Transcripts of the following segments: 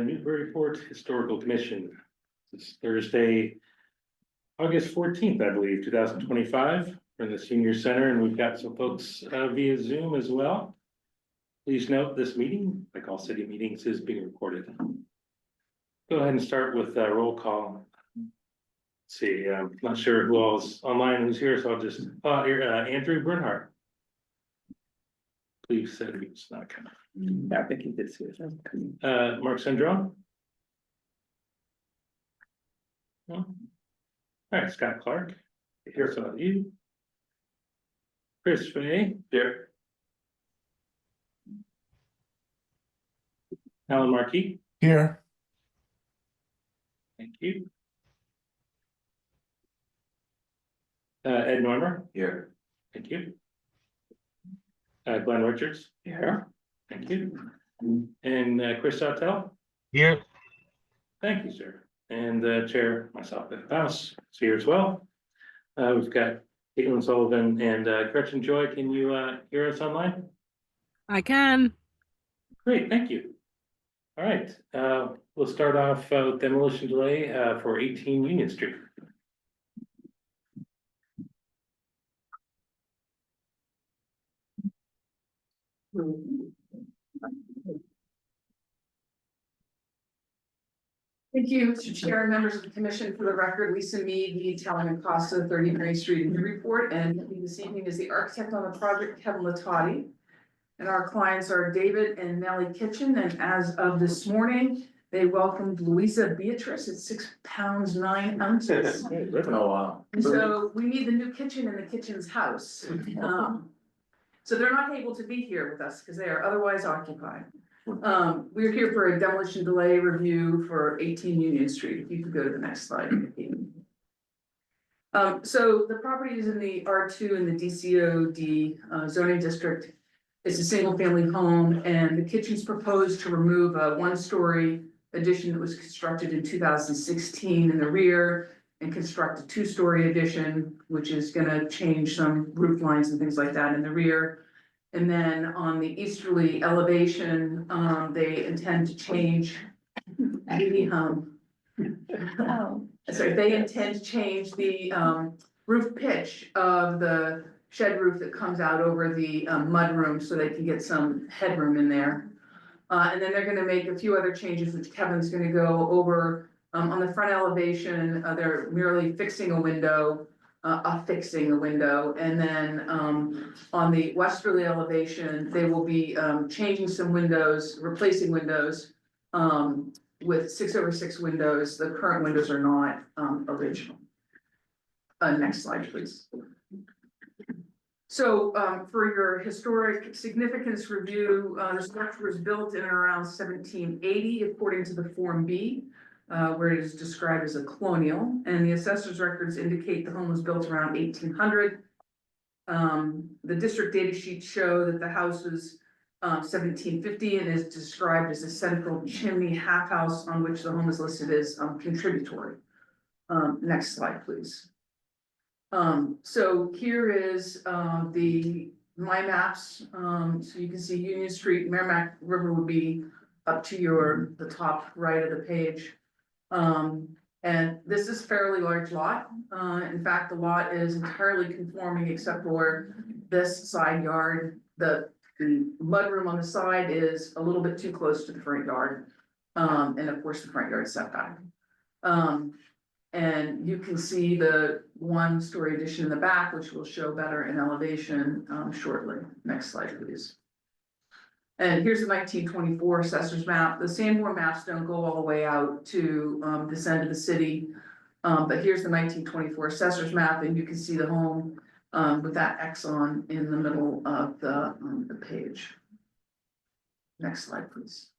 Newburyport Historical Commission. It's Thursday, August 14th, I believe, 2025, in the Senior Center, and we've got some folks via Zoom as well. Please note this meeting, like all city meetings, is being recorded. Go ahead and start with a roll call. Let's see, I'm not sure who all's online, who's here, so I'll just, Andrew Bernhardt. Please said he's not coming. I think he did see it. Mark Sandron. No. All right, Scott Clark. Here's about you. Chris Fay. Here. Alan Markey. Here. Thank you. Ed Normer. Here. Thank you. Glenn Richards. Here. Thank you. And Chris Sautel. Here. Thank you, sir. And the chair, myself, at the house, is here as well. We've got Caitlin Sullivan and Gretchen Joy. Can you hear us online? I can. Great, thank you. All right, we'll start off with demolition delay for 18 Union Street. Thank you, Mr. Chair and members of the commission. For the record, Lisa Mead, lead Talent and Costa, 30 Green Street in Newburyport, and this evening is the architect on the project, Kevin Latati. And our clients are David and Nellie Kitchen, and as of this morning, they welcomed Louisa Beatrice at 6 pounds 9 ounces. Oh, wow. And so we need the new kitchen in the kitchen's house. So they're not able to be here with us because they are otherwise occupied. We're here for a demolition delay review for 18 Union Street. If you could go to the next slide. So the property is in the R2 and the DCOD zoning district. It's a single family home, and the kitchen's proposed to remove a 1-story addition that was constructed in 2016 in the rear and construct a 2-story addition, which is gonna change some roof lines and things like that in the rear. And then on the easterly elevation, they intend to change the they intend to change the roof pitch of the shed roof that comes out over the mudroom so they can get some headroom in there. And then they're gonna make a few other changes, which Kevin's gonna go over. On the front elevation, they're merely fixing a window, affixing a window. And then on the westerly elevation, they will be changing some windows, replacing windows with 6/6 windows. The current windows are not original. Next slide, please. So for your historic significance review, the structure was built in and around 1780, according to the Form B, where it is described as a colonial, and the assessor's records indicate the home was built around 1800. The district data sheets show that the house was 1750 and is described as a central chimney half house on which the home is listed as contributory. Next slide, please. So here is my maps. So you can see Union Street, Merrimack River would be up to the top right of the page. And this is a fairly large lot. In fact, the lot is entirely conforming except for this side yard. The mudroom on the side is a little bit too close to the front yard. And of course the front yard setback. And you can see the 1-story addition in the back, which will show better in elevation shortly. Next slide, please. And here's the 1924 assessor's map. The Sanborn maps don't go all the way out to this end of the city. But here's the 1924 assessor's map, and you can see the home with that X on in the middle of the page. Next slide, please.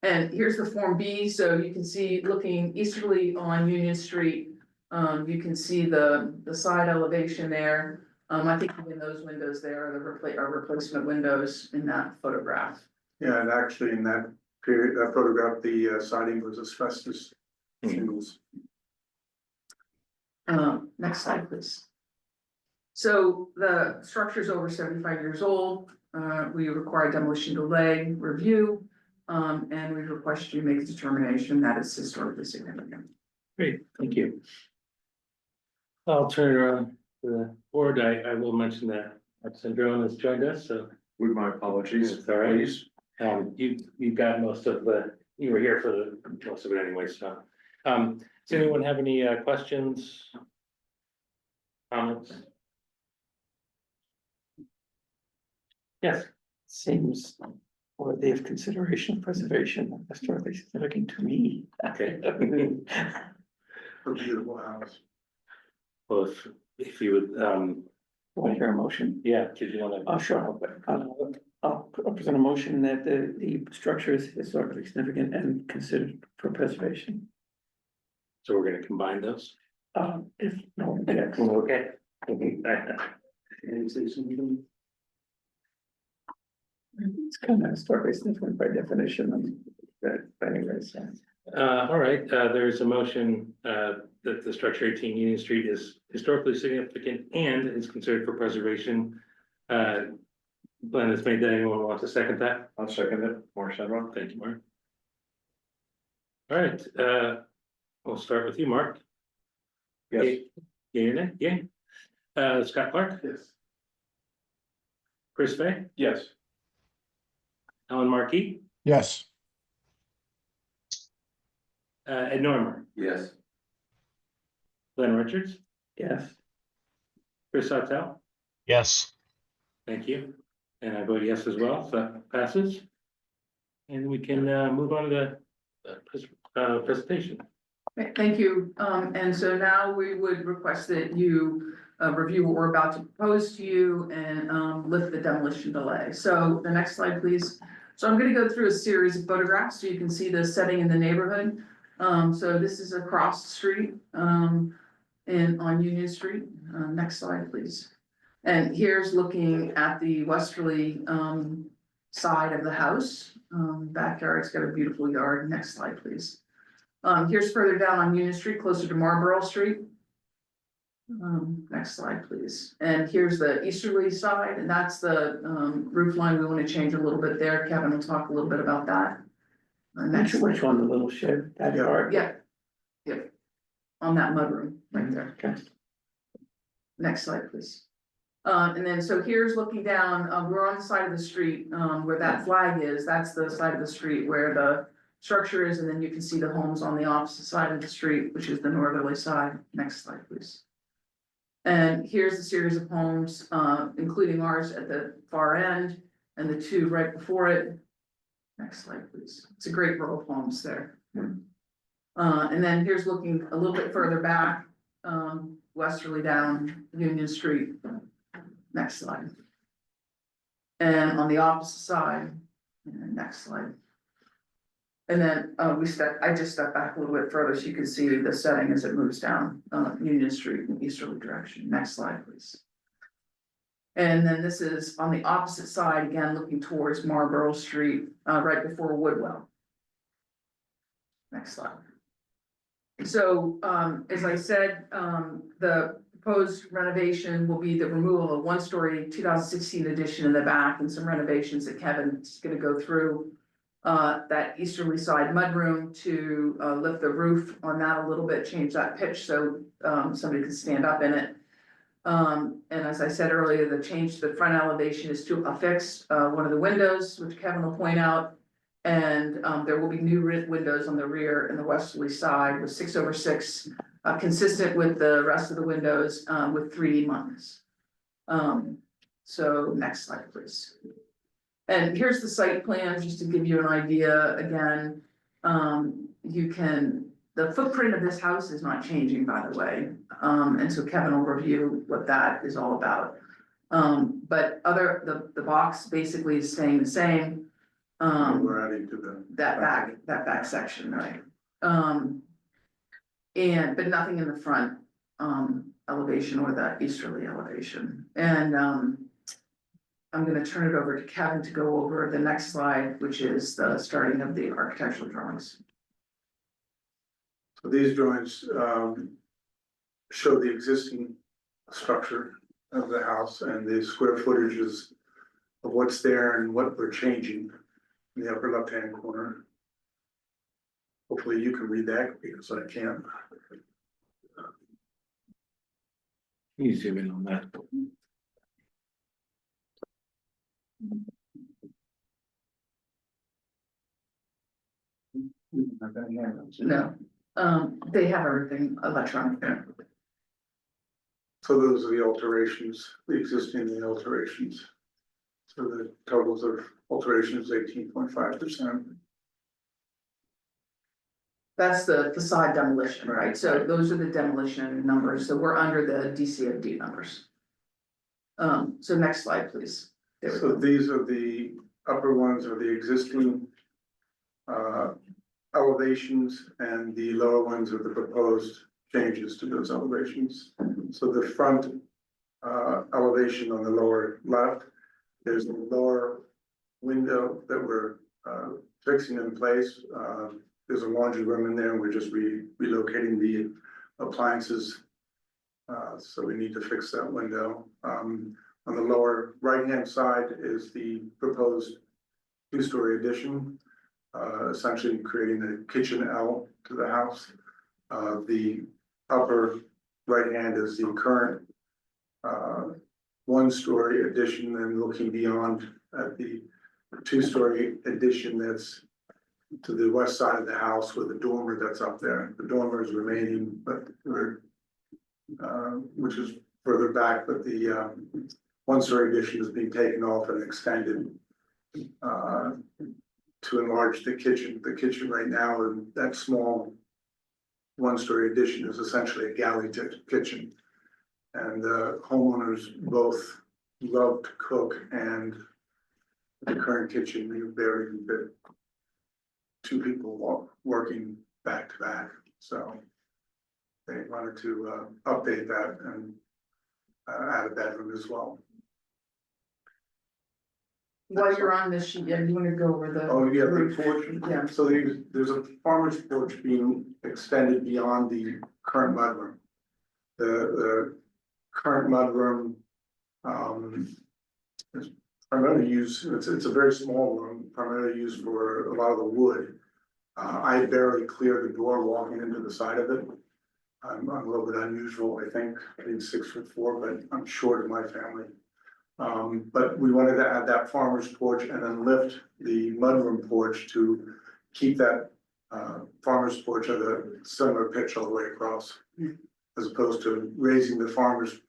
And here's the Form B. So you can see looking easterly on Union Street, you can see the side elevation there. I think even those windows there are replacement windows in that photograph. Yeah, and actually in that period, that photograph, the siding was asbestos shingles. Next slide, please. So the structure is over 75 years old. We require demolition delay review. And we request you make a determination that it's historically significant. Great, thank you. I'll turn it around to the board. I will mention that Mark Sandrone has joined us, so With my apologies, it's all right. please. You've got most of you were here for most of it anyway, so. Does anyone have any questions? Comments? Yes, Seems worthy of consideration, preservation, historically significant to me. okay. A beautiful house. Well, if you would, Want to hear a motion? yeah, did you wanna? Oh, sure. I'll present a motion that the structure is historically significant and considered for preservation. So we're gonna combine those? If no one objects. Okay. It's kind of historically significant by definition, but anyways. All right, there's a motion, that the structure 18 Union Street is historically significant and is considered for preservation. Glenn has made that. Anyone want to second that? I'll second it, Mark Sandron. Thank you, Mark. All right, we'll start with you, Mark. Yes. Yay or nay? Yay. Scott Clark, Yes. Chris Fay, Yes. Alan Markey, Yes. Ed Normer, Yes. Glenn Richards, Yes, Chris Sautel. Yes. Thank you. And I vote yes as well, so that passes. And we can move on to the presentation. Okay, thank you. And so now we would request that you review what we're about to propose to you and lift the demolition delay. So the next slide, please. So I'm gonna go through a series of photographs so you can see the setting in the neighborhood. So this is across the street on Union Street. Next slide, please. And here's looking at the westerly side of the house. Backyard's got a beautiful yard. Next slide, please. Here's further down on Union Street, closer to Marlborough Street. Next slide, please. And here's the easterly side, and that's the roof line. We want to change a little bit there. Kevin will talk a little bit about that. Next which slide. one, the little shed, that Yeah. part? Yeah. Yep. On that mudroom right there. Okay. Next slide, please. And then, so here's looking down, we're on the side of the street, where that flag is, that's the side of the street where the structure is, and then you can see the homes on the opposite side of the street, which is the northerly side. Next slide, please. And here's the series of homes, including ours at the far end, and the two right before it. Next slide, please. It's a great row of homes there. And then here's looking a little bit further back, westerly down Union Street. Next slide. And on the opposite side, next slide. And then I just stepped back a little bit further so you can see the setting as it moves down Union Street in easterly direction. Next slide, please. And then this is on the opposite side, again, looking towards Marlborough Street, right before Woodwell. Next slide. So, as I said, the proposed renovation will be the removal of one-story 2016 addition in the back and some renovations that Kevin's gonna go through. That easterly side mudroom to lift the roof on that a little bit, change that pitch so somebody can stand up in it. And as I said earlier, the change to the front elevation is to affix one of the windows, which Kevin will point out. And there will be new windows on the rear and the westerly side with 6/6, consistent with the rest of the windows with 3D munits. So next slide, please. And here's the site plan, just to give you an idea, again, the footprint of this house is not changing, by the way. And so Kevin will review what that is all about. But the box basically is staying the same. We're adding to the. That back section, right? But nothing in the front, elevation or that easterly elevation. And, I'm gonna turn it over to Kevin to go over the next slide, which is the starting of the architectural drawings. So these drawings show the existing structure of the house and the square footages of what's there and what we're changing. in the upper left-hand corner. Hopefully you can read that because I can't. Can you zoom in on that? No, they have everything electronic. So those are the alterations, the existing and the alterations. So the totals of alterations 18.5%. That's the facade demolition, right? So those are the demolition numbers, so we're under the DCFD numbers. So next slide, please. There we So go. these are the upper ones are the existing elevations, and the lower ones are the proposed changes to those elevations. So the front elevation on the lower left, there's a lower window that we're fixing in place. There's a laundry room in there, and we're just relocating the appliances. So we need to fix that window. On the lower right-hand side is the proposed two-story addition, essentially creating a kitchen L to the house. The upper right-hand is the current one-story addition, and looking beyond at the two-story addition that's to the west side of the house with the dormer that's up there. The dormer is remaining, but we're which is further back, but the one-story addition is being taken off and extended to enlarge the kitchen. The kitchen right now, and that small one-story addition is essentially a galley kitchen. And homeowners both love to cook, and the current kitchen, you barely fit two people working back to back, so they wanted to update that and add a bedroom as well. While you're on this sheet, yeah, you wanna go over the. Oh, yeah, the roof? porch, Yeah. so there's a farmer's porch being extended beyond the current mudroom. The current mudroom is primarily used, it's a very small room, primarily used for a lot of the wood. I barely clear the door walking into the side of it. I'm a little bit unusual, I think, being 6'4", but I'm short of my family. But we wanted to add that farmer's porch and then lift the mudroom porch to keep that farmer's porch at a similar pitch all the way across. As opposed to raising the farmer's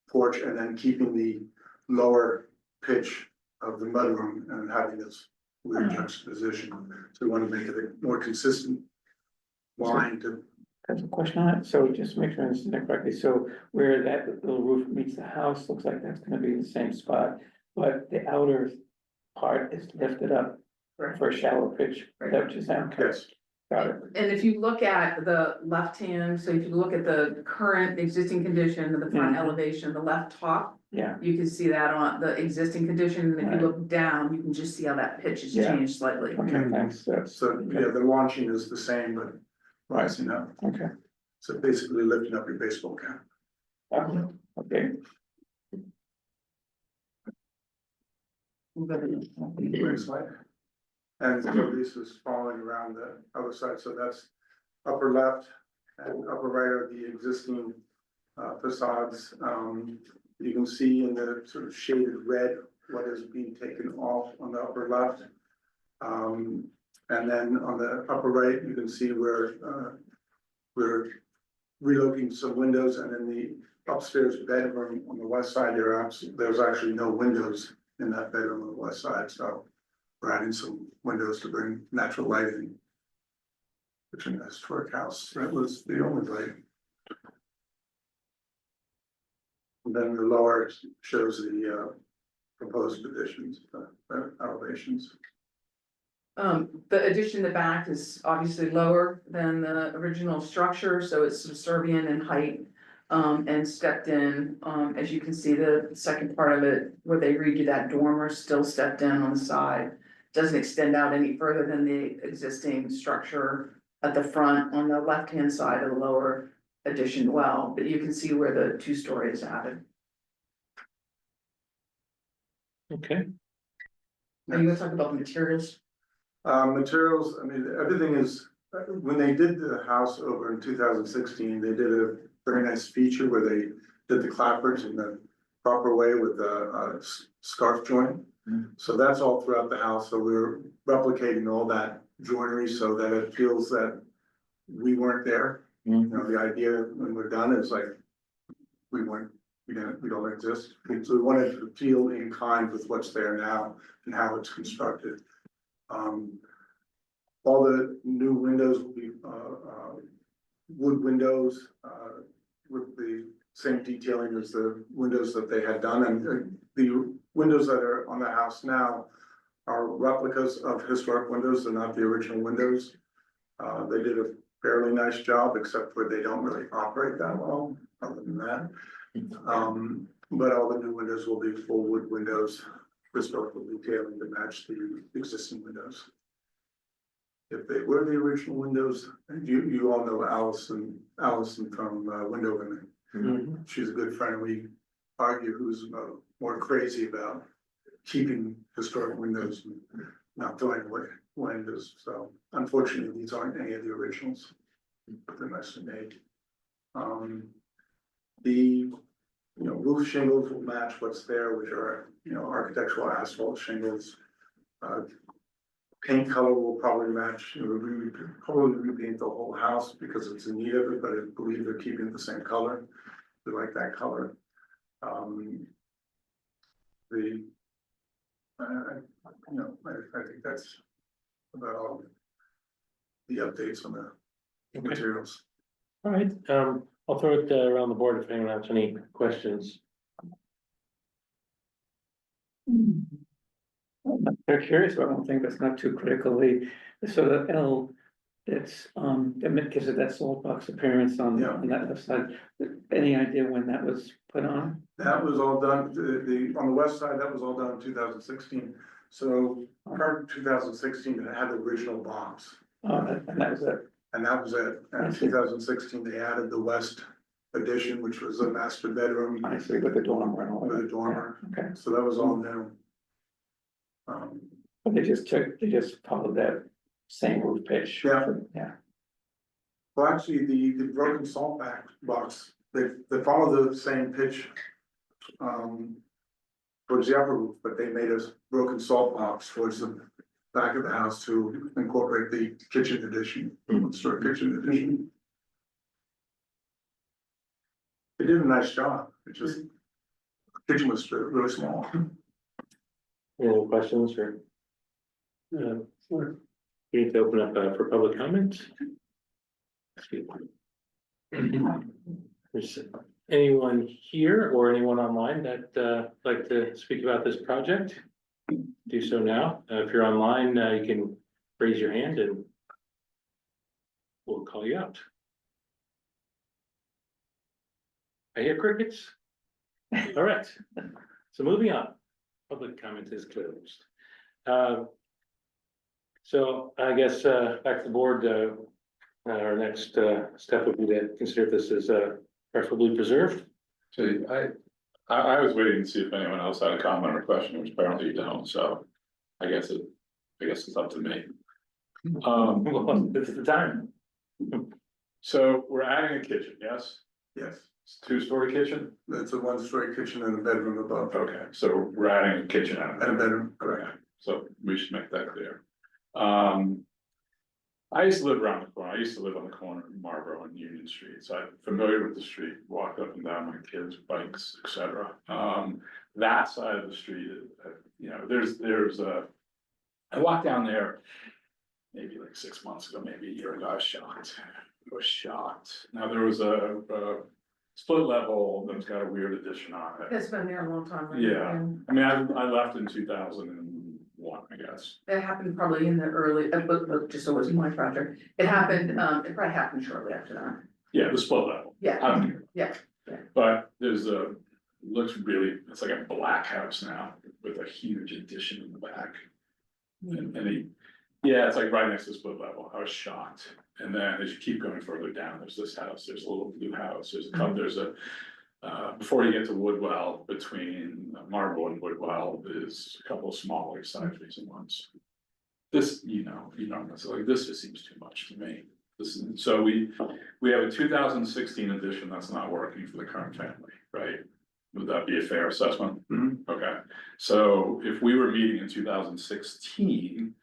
porch and then keeping the lower pitch of the mudroom and having this weird juxtaposition. So we want to make it a more consistent line to. I have a question on it, so just make sure I understand it correctly, so where that little roof meets the house, looks like that's gonna be the same spot. But the outer part is lifted up Right. for a shallow pitch, is that what you're saying? Yes. Got it, And if you look at the left hand, so if you look at the current existing condition of the front Mhm. elevation, the left top, yeah, you can see that on the existing condition, and if Right. you look down, you can just see how that pitch has Yeah. changed slightly. okay, thanks, that's, So, yeah, the launching is the same, but rising up. okay, So basically lifting up your baseball cap. okay. Next slide. And so this is following around the other side, so that's upper left and upper right are the existing facades. You can see in the sort of shaded red what is being taken off on the upper left. And then on the upper right, you can see where we're relocating some windows, and in the upstairs bedroom on the west side, there's actually no windows in that bedroom on the west side, so we're adding some windows to bring natural light in. Which in a historic house, that was the only light. And then the lower shows the proposed additions, elevations. The addition in the back is obviously lower than the original structure, so it's subservient in height. And stepped in, as you can see, the second part of it, where they redo that dormer, still stepped in on the side. Doesn't extend out any further than the existing structure at the front on the left-hand side of the lower addition well, but you can see where the two-story is added. Okay, Are you gonna talk about the materials? Materials, I mean, everything is, when they did the house over in 2016, they did a very nice feature where they did the clappers in the proper way with a scarf joint. So that's all throughout the house, so we're replicating all that joinery so that it feels that we weren't there. You know, the idea when we're done is like, we don't exist. So we wanted to feel in kind with what's there now and how it's constructed. All the new windows will be, wood windows, with the same detailing as the windows that they had done, and the windows that are on the house now are replicas of historic windows, they're not the original windows. They did a fairly nice job, except for they don't really operate that well, other than that. But all the new windows will be full wood windows, historical detailing to match the existing windows. If they were the original windows, you all know Allison from Window Women. She's a good friend. We argue who's more crazy about keeping historic windows and not throwing away windows. So unfortunately, these aren't any of the originals, but they're nicely made. The roof shingles will match what's there, which are architectural asphalt shingles. Paint color will probably match. We could probably repaint the whole house because it's in need of it, but I believe they're keeping the same color. We like that color. I think that's about all the updates on the materials. All right, I'll throw it around the board if anyone has any questions. I'm very curious about one thing that's not too critically, so the L, it's, that gives it that salt box appearance on that left side. Any idea when that was put on? That was all done, on the west side, that was all done in 2016. So prior to 2016, it had the original box. And that was it. And that was it. And in 2016, they added the west addition, which was a master bedroom. I see, with the dormer and all With that. a dormer. Okay, So that was all new. but they just followed that same roof pitch. Yeah. Well, actually, the broken salt box, they follow the same pitch. Towards the upper roof, but they made a broken salt box towards the back of the house to incorporate the kitchen addition, store kitchen addition. They did a nice job, it just, kitchen was really small. Any questions or? We need to open up for public comment. There's anyone here or anyone online that like to speak about this project? Do so now. If you're online, you can raise your hand and we'll call you out. I hear crickets. All right, so moving on. Public comment is closed. So I guess back to the board, our next step would be to consider if this is preferably preserved. So I was waiting to see if anyone else had a comment or question, which apparently you don't, so I guess it's up to me. Well, this is the time. So we're adding a kitchen, yes? Yes, It's a two-story kitchen? it's a one-story kitchen and a bedroom above, Okay, so we're adding a kitchen out of and a it. bedroom, correct. Okay, so we should make that clear. I used to live around the corner. I used to live on the corner of Marlborough and Union Street, so I'm familiar with the street, walked up and down my kids' bikes, etc. That side of the street, there's I walked down there maybe like 6 months ago, maybe a year ago. I was shocked. Now there was a split level that's got a weird addition on it. It's been there a long time. Right? Yeah. And I mean, I left in 2001, I guess. it happened probably in the early, but just so it wasn't my project. It happened, it probably happened shortly after that. Yeah, the split level. I Yeah, don't care. yeah. But looks really, it's like a black house now with a huge addition in the back. Yeah, it's like right next to the split level. I was shocked. And then as you keep going further down, there's this house, there's a little blue house, there's a couple, before you get to Woodwell, between Marlborough and Woodwell, there's a couple of smaller size recent ones. this, it's like, this just seems too much to me. So we have a 2016 edition that's not working for the current family, right? Would that be a fair assessment? Mhm. Okay, so if we were meeting in 2016,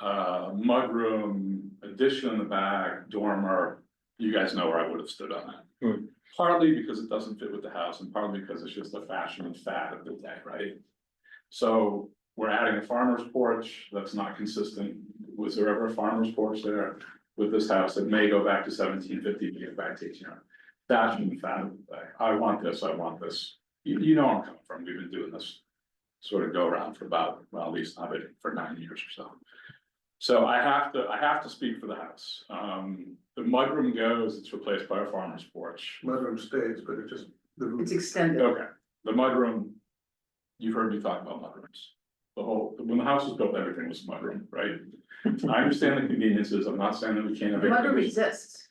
mudroom, addition in the back, dormer, you guys know where I would have stood on that. Hmm. Partly because it doesn't fit with the house and partly because it's just a fashion and fad of the day, right? So we're adding a farmer's porch that's not consistent. Was there ever a farmer's porch there with this house? It may go back to 1750 to get back to, fashion and fad of the day. I want this, I want this. You know where I'm coming from. We've been doing this sort of go around for about, well, at least I've been for 9 years or so. So I have to speak for the house. The mudroom goes, it's replaced by a farmer's porch. Mudroom stays, but it just, the roof. It's extended. Okay, the mudroom, you've heard me talk about mudrooms. When the house was built, everything was mudroom, right? I understand the conveniences. I'm not saying that we can't have The it. mudroom exists.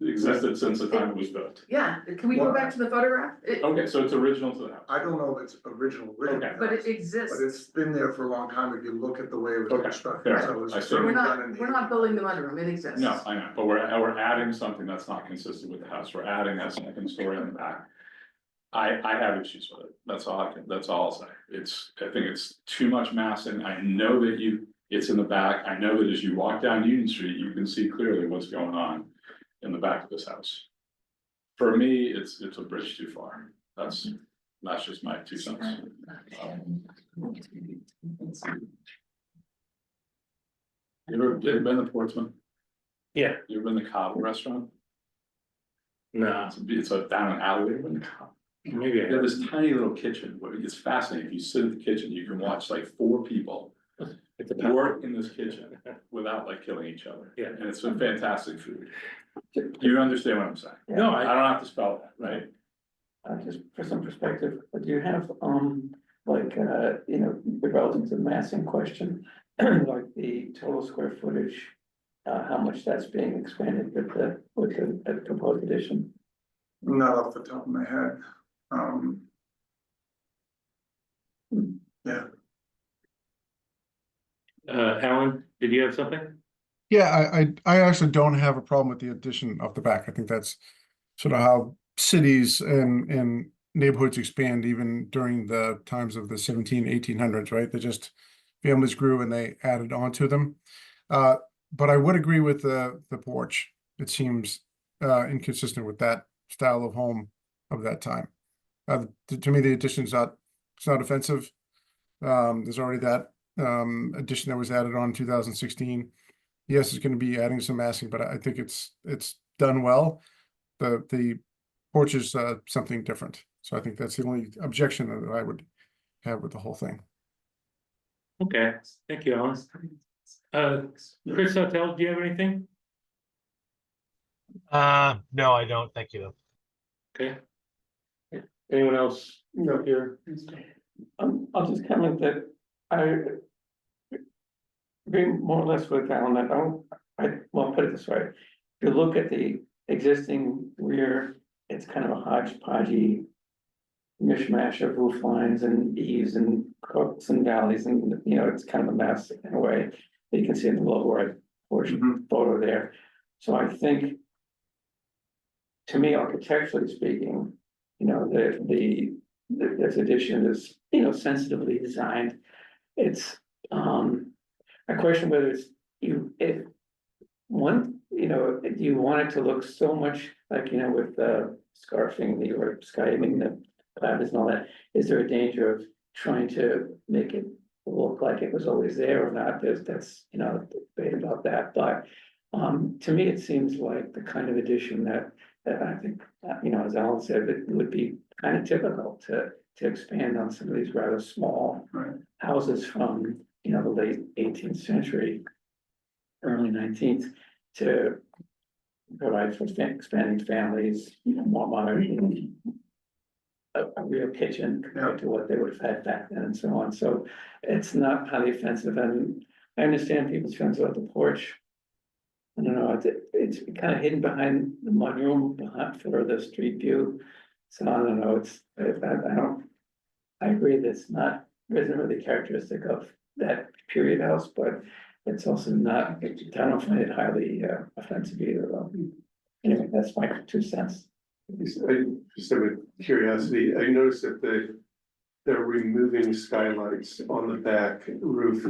It existed since the time it was built. Yeah, can we go back to the photograph? Okay, so it's original to the house. I don't know if it's original, Okay. But it exists. but it's been there for a long time if you look at the way it was Okay, constructed, fair so enough. it's I see. certainly We're done in not, the. we're not building the mudroom, it exists. No, I know, but we're adding something that's not consistent with the house. We're adding that second story on the back. I have issues with it. That's all I'll say. I think it's too much massing. I know that it's in the back. I know that as you walk down Union Street, you can see clearly what's going on in the back of this house. For me, it's a bridge too far. That's just my 2 cents. You ever been to Portsmouth? Yeah. You ever been to Cobb Restaurant? No, It's a down an alleyway in the Cobb. maybe I They have this tiny little kitchen where it's fascinating. If you sit in the kitchen, you can watch like 4 people It's a work in this kitchen without like killing each other. Yeah. And it's some fantastic food. You understand what I'm saying? No, I don't have to spell that, right? Just for some perspective, do you have, relative to the massing question, like the total square footage? How much that's being expanded with the proposed addition? Not off the top of my head, yeah. Alan, did you have something? Yeah, I actually don't have a problem with the addition of the back. I think that's sort of how cities and neighborhoods expand even during the times of the 1800s, right? They just, families grew and they added on to them. But I would agree with the porch. It seems inconsistent with that style of home of that time. To me, the addition's it's not offensive. There's already that addition that was added on in 2016. Yes, it's going to be adding some massing, but I think it's done well. The porch is something different. So I think that's the only objection that I would have with the whole thing. Okay, thank you, Alan. Chris Hotel, do you have anything? No, I don't. Thank you. Okay. Anyone else up here? I'll just comment that I agree more or less with Alan that well, put it this way. If you look at the existing rear, it's kind of a hodgepodgey mishmash of roof lines and eaves and crooks and valleys, and it's kind of a mess in a way. You can see in the lower right portion photo there. So I think, to me, architecturally speaking, this addition is, sensitively designed. It's I question whether do you want it to look so much like, with scarfing or skiving the clouds and all that? Is there a danger of trying to make it look like it was always there or not? That's debate about that, but to me, it seems like the kind of addition that I think, as Alan said, it would be kind of typical to expand on some of these rather small Right. houses from, the late 18th century, early 19th, to provide for expanding families, more modern, a real kitchen compared to what they would have had back then and so on. So it's not highly offensive, and I understand people's feelings about the porch. I don't know, it's kind of hidden behind the mudroom for the street view. So I don't know, I agree that isn't really characteristic of that period house, but it's also not, I don't find it highly offensive either, though. Anyway, that's my 2 cents. Just with curiosity, I noticed that they're removing skylights on the back roof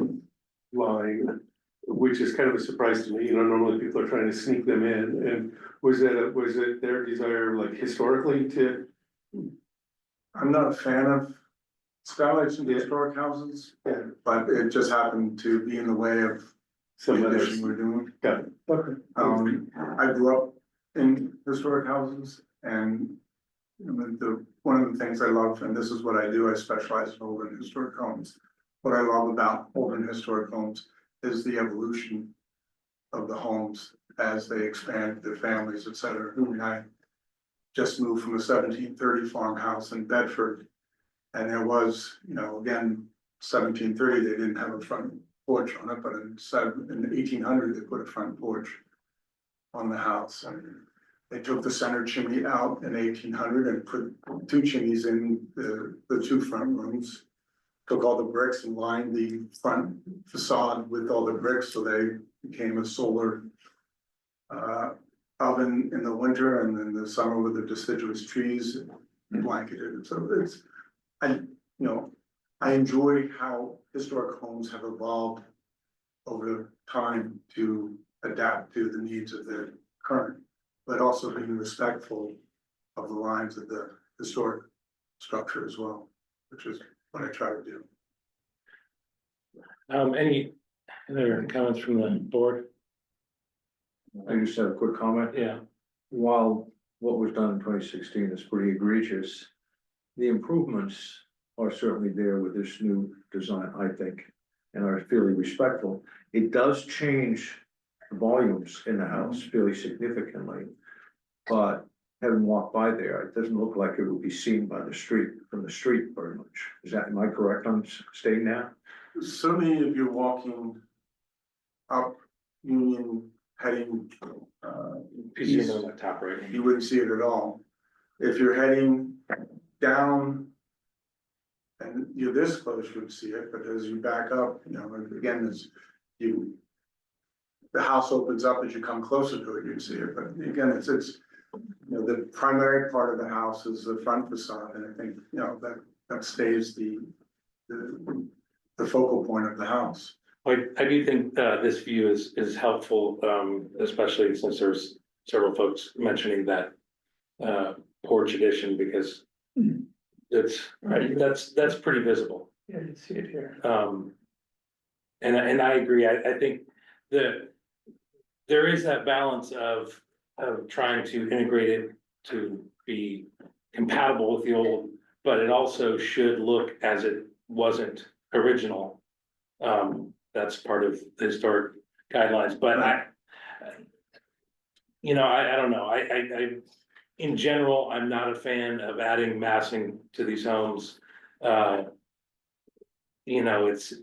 line, which is kind of a surprise to me. You know, normally people are trying to sneak them in. And was it their desire, like historically, to? I'm not a fan of skylights in historic houses, Yeah. but it just happened to be in the way of Some the others. addition we're doing. Got it. Okay. I grew up in historic houses and you know, one of the things I love, and this is what I do, I specialize in old and historic homes. What I love about old and historic homes is the evolution of the homes as they expand their families, et cetera. I mean, I just moved from a 1730 farmhouse in Bedford. And there was, you know, again, 1730, they didn't have a front porch on it, but in 1800, they put a front porch on the house. And they took the center chimney out in 1800 and put 2 chimneys in the 2 front rooms. Took all the bricks and lined the front facade with all the bricks, so they became a solar oven in the winter, and then the summer with the deciduous trees blanketed. So it's, I enjoy how historic homes have evolved over time to adapt to the needs of the current, but also being respectful of the lines of the historic structure as well, which is what I try to do. Any other comments from the board? I just have a quick comment. Yeah, While what was done in 2016 is pretty egregious, the improvements are certainly there with this new design, I think, and are fairly respectful. It does change the volumes in the house fairly significantly, but having walked by there, it doesn't look like it would be seen by the street, from the street very much. Am I correct on stating that? Certainly, if you're walking up Union heading you see east, them on the top right. you wouldn't see it at all. If you're heading down and you're this close, you would see it, but as you back up, you know, again, as the house opens up, as you come closer to it, you'd see it, but again, it's, you know, the primary part of the house is the front facade, and I think, you know, that stays the focal point of the house. I do think this view is helpful, especially since there's several folks mentioning that porch addition, because it's Right. that's pretty visible. Yeah, you see it here. And I agree. I think there is that balance of trying to integrate it to be compatible with the old, but it also should look as it wasn't original. That's part of the historic guidelines, but I don't know. I in general, I'm not a fan of adding massing to these homes. It's,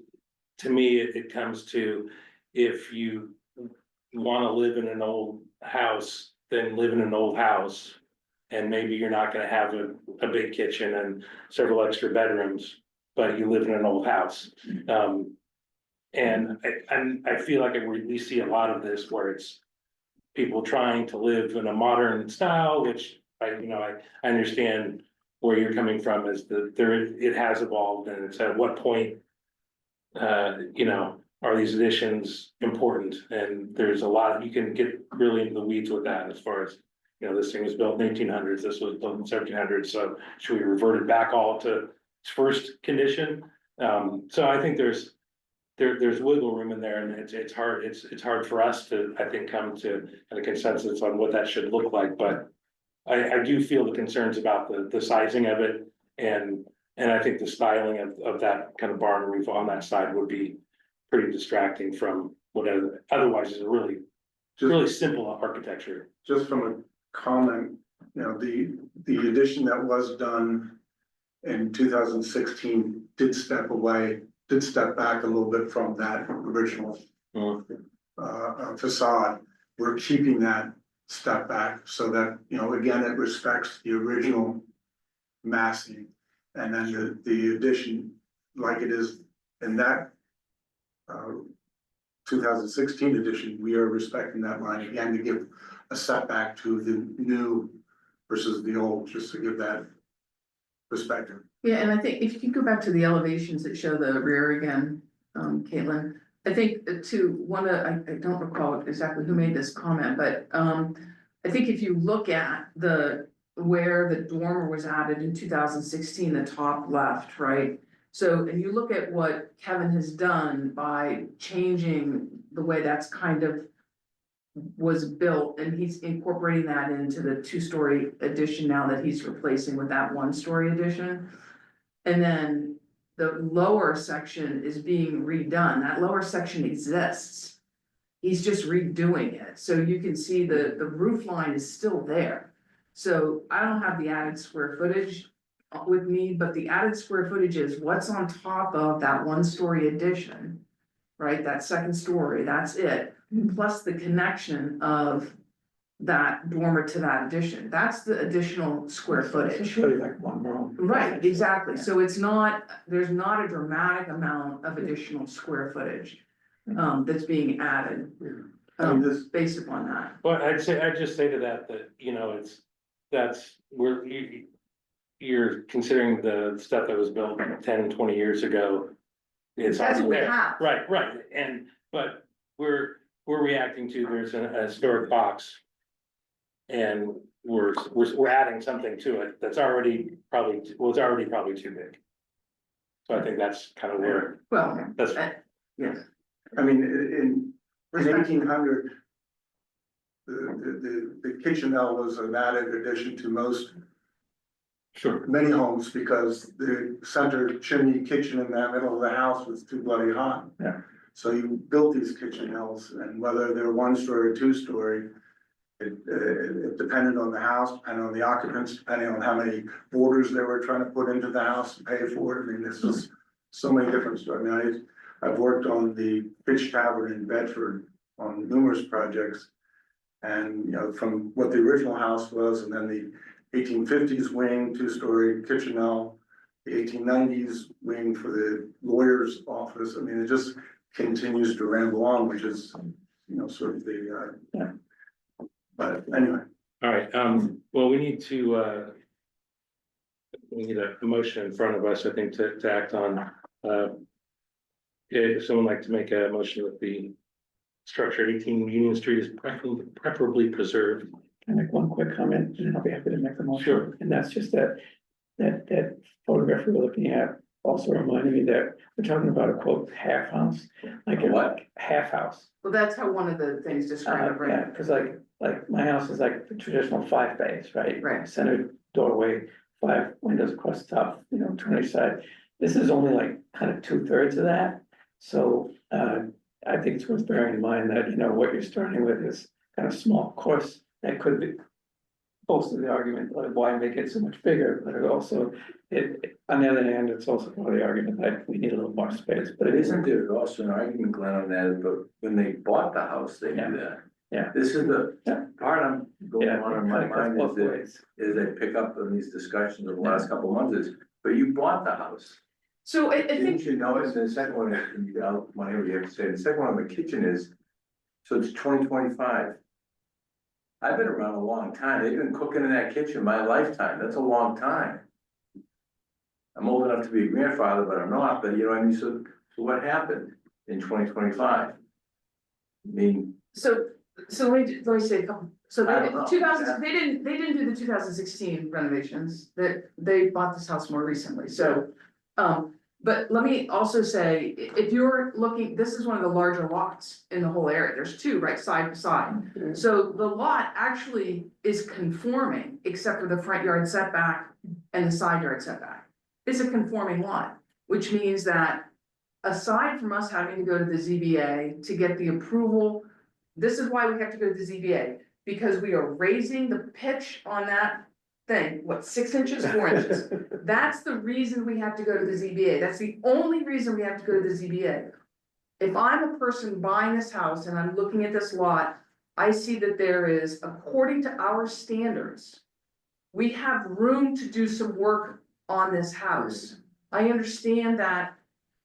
to me, it comes to, if you want to live in an old house, then live in an old house. And maybe you're not gonna have a big kitchen and several extra bedrooms, but you live in an old house. And I feel like we see a lot of this where it's people trying to live in a modern style, which I understand where you're coming from, is that it has evolved, and it's at what point, are these additions important? And there's a lot, you can get really into the weeds with that, as far as, this thing was built in 1800s, this was built in 1700s, so should we revert it back all to its first condition? So I think there's wiggle room in there, and it's hard for us to, I think, come to a consensus on what that should look like, but I do feel the concerns about the sizing of it, and I think the styling of that kind of barn roof on that side would be pretty distracting from whatever otherwise is a really simple architecture. Just from a comment, the addition that was done in 2016 did step back a little bit from that original facade. We're keeping that step back so that, again, it respects the original massing. And then the addition, like it is in that 2016 edition, we are respecting that line again to give a setback to the new versus the old, just to give that perspective. Yeah, and I think if you could go back to the elevations that show the rear again, Caitlin, I think I don't recall exactly who made this comment, but, I think if you look at where the dormer was added in 2016, the top left, right? So, and you look at what Kevin has done by changing the way that's kind of was built, and he's incorporating that into the two-story addition now that he's replacing with that one-story addition. And then the lower section is being redone. That lower section exists. He's just redoing it. So you can see the roof line is still there. So I don't have the added square footage with me, but the added square footage is what's on top of that one-story addition, right? That second story, that's it. Plus the connection of that dormer to that addition. That's the additional square footage. It's really like one room. Right, exactly. So there's not a dramatic amount of additional square footage that's being added, I mean, this, based upon that. Well, I'd just say to that, you know, you're considering the stuff that was built 10, 20 years ago. It's That's what we already there. have. Right, but we're reacting to, there's a historic box. And we're adding something to it that's already probably too big. So I think that's kind of where, Well, that's, yes. I mean, in 1800, the kitchenette was an added addition to many homes because the center chimney kitchen in that middle of the house was too bloody hot. Yeah. So you built these kitchenelles, and whether they're one-story or two-story, it depended on the house, depending on the occupants, depending on how many boarders they were trying to put into the house and pay for it. I mean, this is so many different stories. I mean, I've worked on the Fitch Tavern in Bedford on numerous projects. And, you know, from what the original house was, and then the 1850s wing, two-story kitchenelle, the 1890s wing for the lawyer's office. I mean, it just continues to ramble on, which is, you know, sort of the, but anyway. all right, well, we need a motion in front of us, I think, to act on. If someone like to make a motion with the structure 18 Union Street is preferably preserved. Can I make one quick comment, and I'll be happy to make the motion? Sure. And that's just that photograph we were looking at also reminded me that we're talking about a quote, half house. Like a what? Half house. Well, that's how one of the things described, Yeah, right? cause like my house is like the traditional 5 bays, right? Right. Center doorway, 5 windows across the top, you know, 20 side. This is only like kind of 2/3 of that. So, I think it's worth bearing in mind that, you know, what you're starting with is kind of small. Of course, that could be most of the argument, like why make it so much bigger, but it also, on the other hand, it's also part of the argument that we need a little more space, but it Isn't isn't. there also an argument, Glenn, on that, but when they bought the house, they Yeah. do that. Yeah. This is the Yeah. part I'm going Yeah, on in my it cuts mind both is ways. they pick up on these discussions of the last couple of months is, but you bought the house. So I Didn't think, you notice the second one, I'll want to hear what you have to say, the second one on the kitchen is, so it's 2025. I've been around a long time, they've been cooking in that kitchen my lifetime, that's a long time. I'm old enough to be a grandfather, but I'm not, but you know what I mean, so what happened in 2025? I mean, so let me say a couple, so I don't know. 2000, they didn't do the 2016 renovations, that they bought this house more recently, so. But let me also say, if you're looking, this is one of the larger lots in the whole area, there's 2, right, side by side. So the lot actually is conforming, except for the front yard setback and the side yard setback. It's a conforming lot, which means that aside from us having to go to the ZBA to get the approval, this is why we have to go to the ZBA, because we are raising the pitch on that thing, what, 6 inches, 4 inches? That's the reason we have to go to the ZBA. That's the only reason we have to go to the ZBA. If I'm a person buying this house and I'm looking at this lot, I see that there is, according to our standards, we have room to do some work on this house. I understand that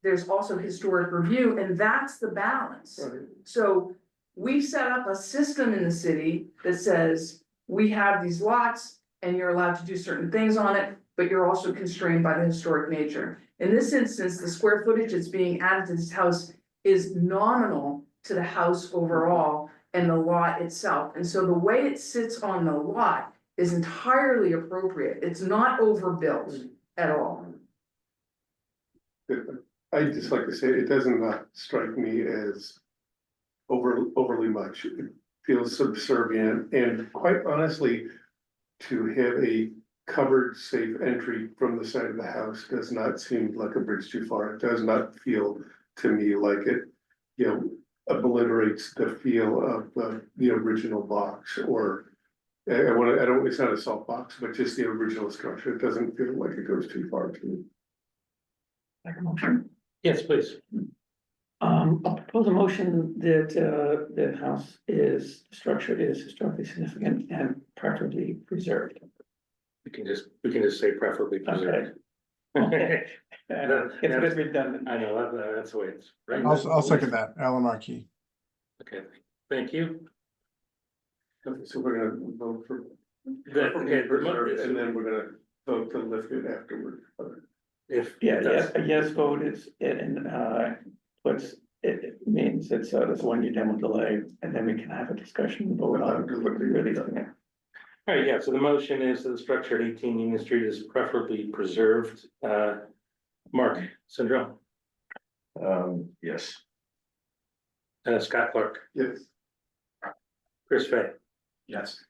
there's also historic review, and that's the balance. Right. So we set up a system in the city that says, we have these lots and you're allowed to do certain things on it, but you're also constrained by the historic nature. In this instance, the square footage that's being added to this house is nominal to the house overall and the lot itself. And so the way it sits on the lot is entirely appropriate. It's not overbuilt at all. I just like to say, it doesn't not strike me as overly much. It feels subservient, and quite honestly, to have a covered, safe entry from the side of the house does not seem like a bridge too far. It does not feel to me like it, you know, obliterates the feel of the original box, or I don't, it's not a salt box, but just the original structure. It doesn't feel like it goes too far to me. Make a motion. Yes, please. I'll propose a motion that, the house structure is historically significant and preferably preserved. We can just say preferably preserved. It's a bit redundant. I know, that's the way it's, right? I'll second that, Alan Markey. Okay, thank you. Okay, so we're gonna vote for. Okay, Preserve, and then we're gonna vote to lift it afterward. If. Yeah, that's- yes, a yes vote is, it means it's, there's a 1 year demo delay, and then we can have a discussion and vote on what we really think. All right, yeah, so the motion is that the structure at 18 Union Street is preferably preserved. Mark Sindrell, Yes. Scott Clark, Yes. Chris Fay, Yes.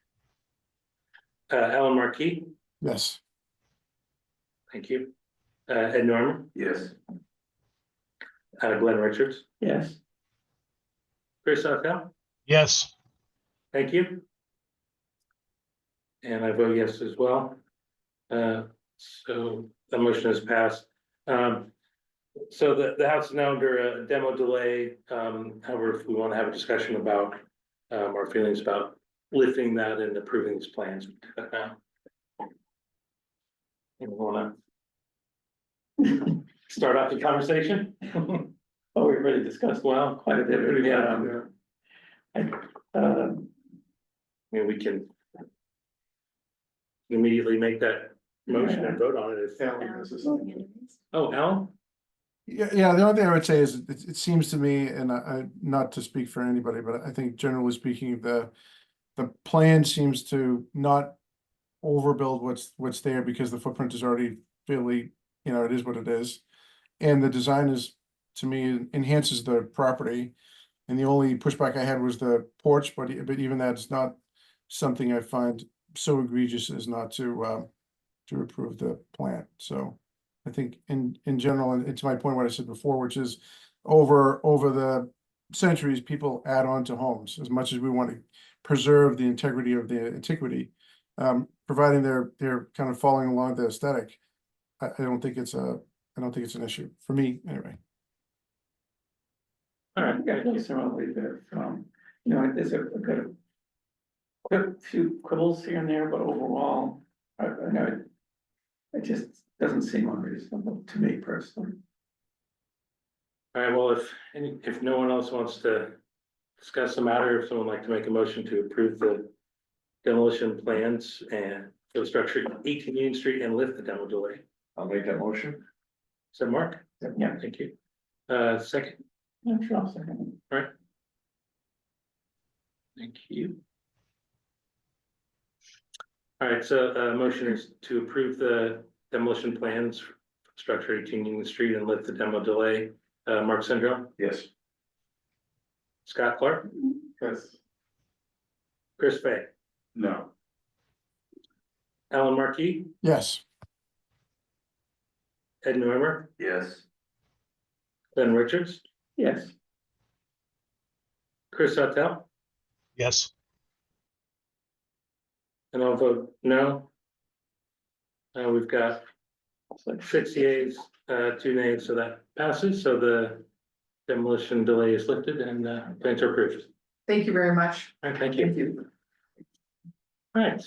Alan Markey, Yes. thank you. Ed Norman, Yes. Glenn Richards, Yes, Chris Sawtell, Yes, thank you. And I vote yes as well. So the motion is passed. So the house is now under a demo delay. However, if we want to have a discussion about our feelings about lifting that and approving these plans, we do that now. Anyone wanna start off the conversation? oh, we already discussed well, quite a bit. Yeah. I mean, we can immediately make that motion and vote on it. Alan has a second. Oh, Alan? Yeah, the only thing I would say is, it seems to me, and not to speak for anybody, but I think generally speaking, the plan seems to not overbuild what's there, because the footprint is already fairly, it is what it is. And the design is, to me, enhances the property. And the only pushback I had was the porch, but even that's not something I find so egregious as not to approve the plan. So I think in general, and it's my point what I said before, which is over the centuries, people add on to homes as much as we want to preserve the integrity of the antiquity. Providing they're kind of following along the aesthetic, I don't think it's an issue for me anyway. All right, I feel similarly there from, there's a few quibbles here and there, but overall, I know it just doesn't seem unreasonable to me personally. all right, well, if no one else wants to discuss the matter, if someone would like to make a motion to approve the demolition plans and for the structure 18 Union Street and lift the demo delay. I'll make that motion. So Mark? Yeah. Thank you. Second, Yeah, sure, I'll second all right. Thank you. All right, so motion is to approve the demolition plans for structure 18 Union Street and lift the demo delay. Mark Sindrell, Yes. Scott Clark, Yes. Chris Fay, No. Alan Markey, Yes. Ed Normer, Yes. Glenn Richards, it. Yes, Chris Sawtell, yes, and I'll vote no. We've got it's like 6 yeas, 2 nays, so that passes, so the demolition delay is lifted and plans are approved. Thank you very much. All right, thank you. Thank you. All right.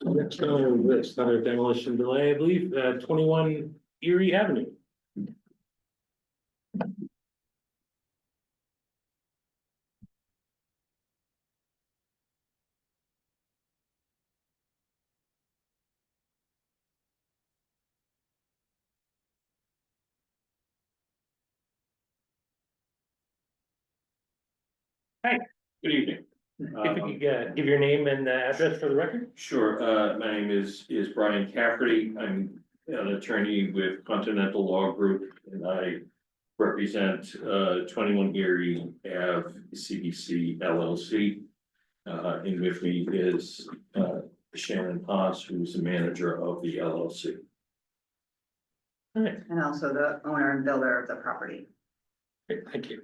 Next on the list, another demolition delay, I believe, 21 Erie Avenue. Good evening. If you could give your name and address for the record? Sure, my name is Brian Cafferty. I'm an attorney with Continental Law Group, and I represent 21 Erie Ave CBC LLC. And with me is Shannon Haas, who's the manager of the LLC. All right, And also the owner and builder of the property. great, thank you.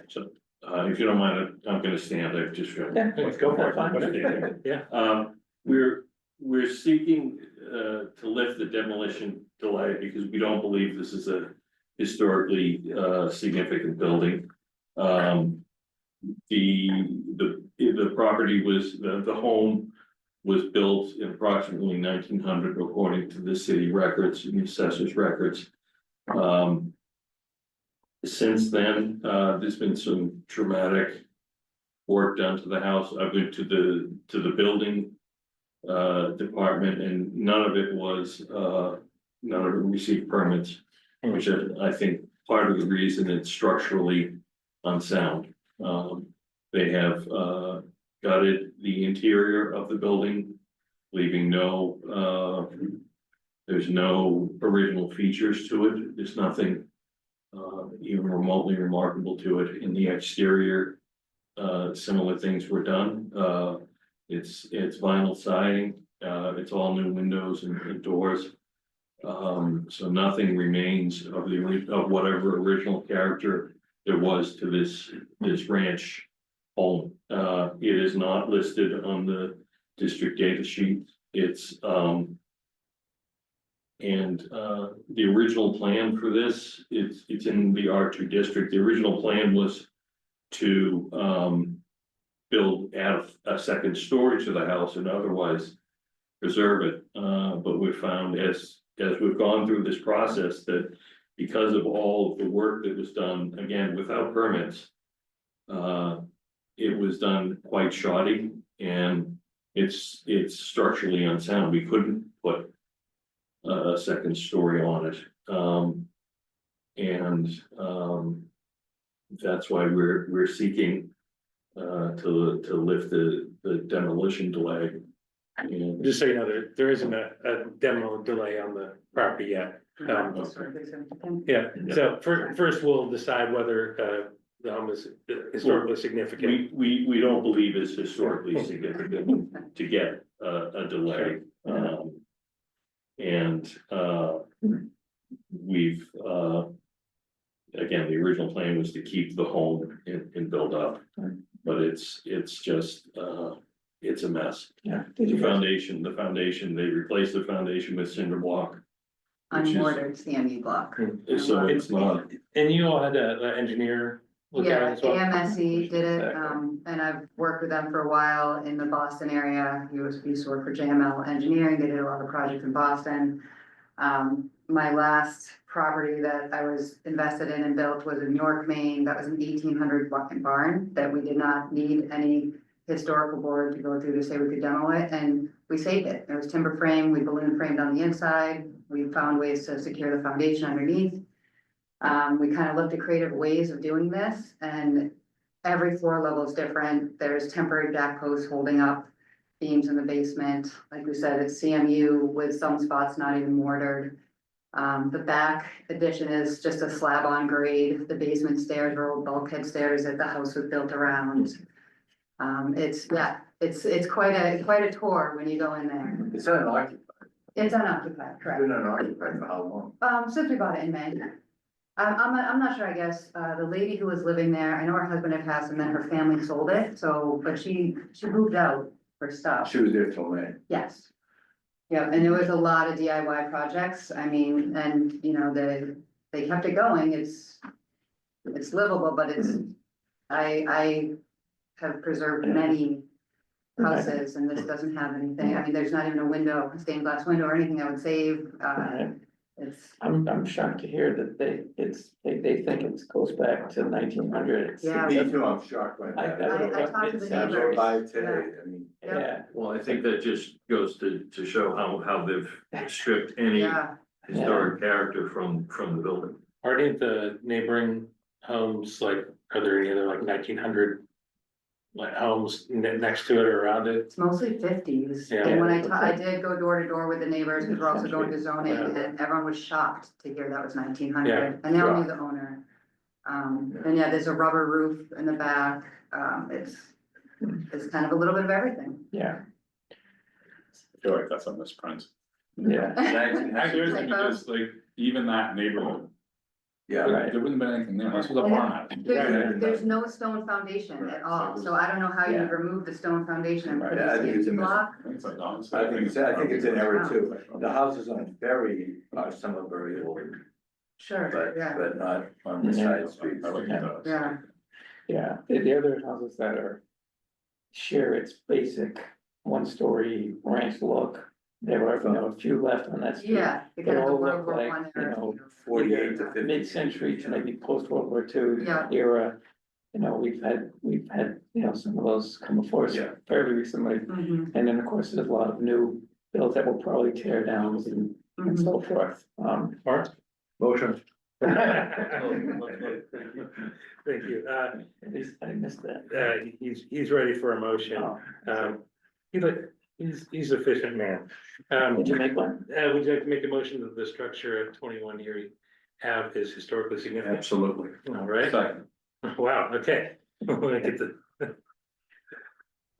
So if you don't mind, I'm gonna stand there just for. Yeah, Let's go for it, whatever. Yeah. We're seeking to lift the demolition delay because we don't believe this is a historically significant building. The property was, the home was built in approximately 1900 according to the city records and the assessor's records. Since then, there's been some dramatic work done to the house. I went to the building department, and none of it received permits, which I think part of the reason it's structurally unsound. They have gutted the interior of the building, leaving there's no original features to it. There's nothing even remotely remarkable to it. In the exterior, similar things were done. It's vinyl siding, it's all new windows and doors. So nothing remains of whatever original character there was to this ranch home. It is not listed on the district data sheet. It's the original plan for this, it's in the R2 district. The original plan was to add a second story to the house and otherwise preserve it. But we found as we've gone through this process that because of all of the work that was done, again, without permits, it was done quite shoddy and it's structurally unsound. We couldn't put a second story on it. That's why we're seeking to lift the demolition delay. And Just so you know, there isn't a demo delay on the property yet. Yeah, so first we'll decide whether the home is historically significant. we don't believe it's historically significant to get a delay. We've again, the original plan was to keep the home and build up, but it's just it's a mess. Yeah. The foundation, they replaced the foundation with cinder block. Unmortared CMU block. So it's not, And you all had an engineer look at it Yeah, as well? AMSE did it, and I've worked with them for a while in the Boston area. He used to work for JML Engineering. They did a lot of projects in Boston. My last property that I was invested in and built was in York, Maine. That was an 1800 barn that we did not need any historical board to go through to say we could demo it, and we saved it. It was timber frame, we balloon framed on the inside. We found ways to secure the foundation underneath. We kind of looked at creative ways of doing this, and every floor level is different. There's temporary jack posts holding up beams in the basement. Like we said, it's CMU with some spots not even mortared. The back addition is just a slab on grade. The basement stairs are old bulkhead stairs that the house was built around. It's quite a tour when you go in there. It's unoccupied. It's unoccupied, correct? Been unoccupied for how long? Since we bought it in May. I'm not sure, I guess, the lady who was living there, I know her husband had passed and then her family sold it, so, but she moved out for stuff. She was there till May. Yes. Yeah, and there was a lot of DIY projects, I mean, and, you know, they kept it going, it's livable, but I have preserved many houses, and this doesn't have anything, I mean, there's not even a window, a stained glass window or anything I would save. It's, I'm shocked to hear that they think it goes back to 1900s. Yeah. Me too, I'm shocked by I- that. I talked to the Sounds neighbors. By today, I mean. Yeah, Well, I think that just goes to show how they've stripped any yeah, historic character from the building. Are any of the neighboring homes, like, are there any other like 1900 like homes next to it or around it? it's mostly fifties. Yeah. And when I did go door to door with the neighbors, because we're also going to zoning, Yeah. and everyone was shocked to hear that was 1900. Yeah. And they all knew the owner. And yeah, there's a rubber roof in the back. It's kind of a little bit of everything. yeah, I feel like that's a misprint. yeah, Seriously, Like because like, even that neighborhood, Yeah, Right. there wouldn't have been anything there, this was a farmhouse. There's no stone foundation at all, so I don't know how you Yeah. remove the stone foundation and put Yeah, I a think it's a CMT block. It's like, honestly, I think it's an error too. The houses on Ferry are some are very old, Sure, yeah, but not on the side streets. I like that. yeah, yeah. The other houses that are share its basic one-story ranch look. There were, a few left on that street. yeah. They They kind of all World look War like, One you era, know, 48 to either 50. mid-century to maybe post-World War II Yeah. era. We've had, some of those come before us Yeah. fairly recently. Mhm, And then, of course, there's a lot of new builds that will probably tear down and mhm. so forth. Mark? Motion. Thank you. At least I missed that. He's ready for a motion. Oh, He's an efficient man. Did you make one? Would you like to make a motion that the structure of 21 Erie Ave is historically significant? Absolutely. All right. Second. Wow, okay. We're gonna get the.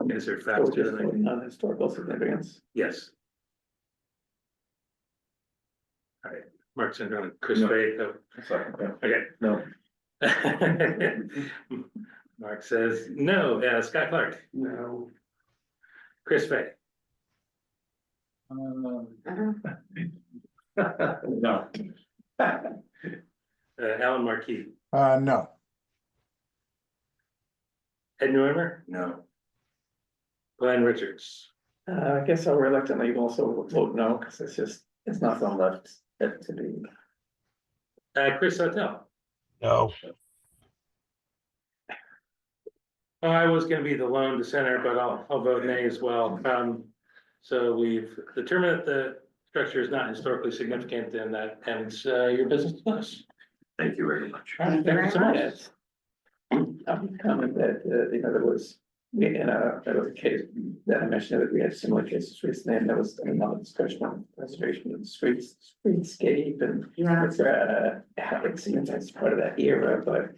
Is there So we're faster just than I? voting on historical significance. Yes. All right, Mark Sandron, Chris No. Fay, Second, yeah. okay. No. Mark says no, Scott Clark, No. Chris Fay, No. Alan Marquis, No. Ed Neumer, No. Glenn Richards. I guess I'll reluctantly also vote no, because there's nothing left to be. Chris Sotell. No. I was gonna be the lone dissenter, but I'll vote nay as well. So we've determined that the structure is not historically significant and that ends your business with us. Thank you very much. All right, Thank you thank you so very much. Yes. I'll comment that, there was, there was a case that I mentioned that we had similar cases recently, and there was another discussion on preservation of the streetscape and Yeah, it's, it seems that's part of that era, but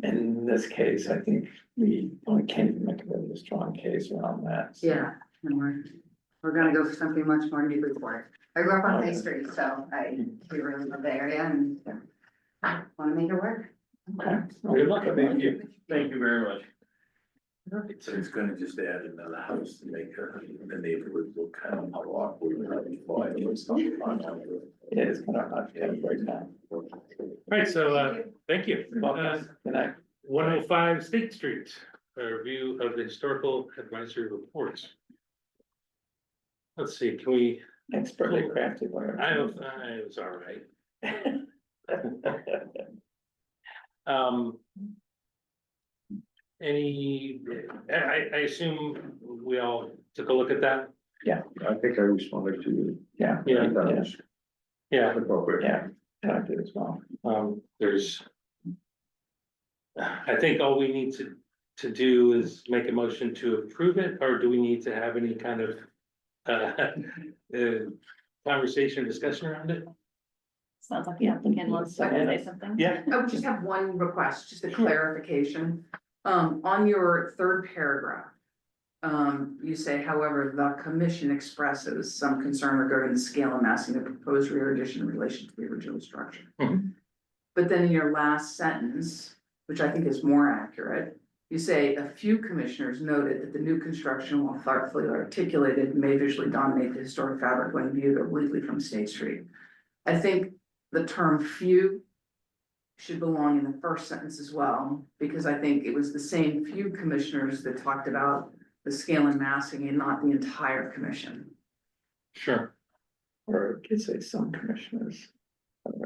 in this case, I think we only can't make a really strong case around that. So, yeah, and we're gonna go for something much more Newburyport. I grew up on High Okay. Street, so we really love the area and wanna make it work. Okay. Good luck. Thank you. Thank you very much. So it's gonna just add another house to make the neighborhood look kind of awkward. It is kind of hot right now. All right, so thank you. Welcome. Good night. 105 State Street, a review of the historical advisory reports. Let's see, can we, Expertly crafted. whatever. I was all right. I assume we all took a look at that? I think I responded to you. Yeah, Yeah. I think that was Yeah, appropriate. yeah, I did as well. there's. I think all we need to do is make a motion to approve it, or do we need to have any kind of conversation, discussion around it? Sounds like the applicant wants to say something. Yeah. I would just have one request, just a clarification. On your third paragraph. You say, however, the commission expresses some concern regarding the scale and massing of proposed rear addition in relation to the original structure. Mhm. But then in your last sentence, which I think is more accurate, you say a few commissioners noted that the new construction, while thoughtfully articulated, may visually dominate the historic fabric when viewed obliquely from State Street. I think the term few should belong in the first sentence as well, because I think it was the same few commissioners that talked about the scale and massing and not the entire commission. Sure. Or could say some commissioners.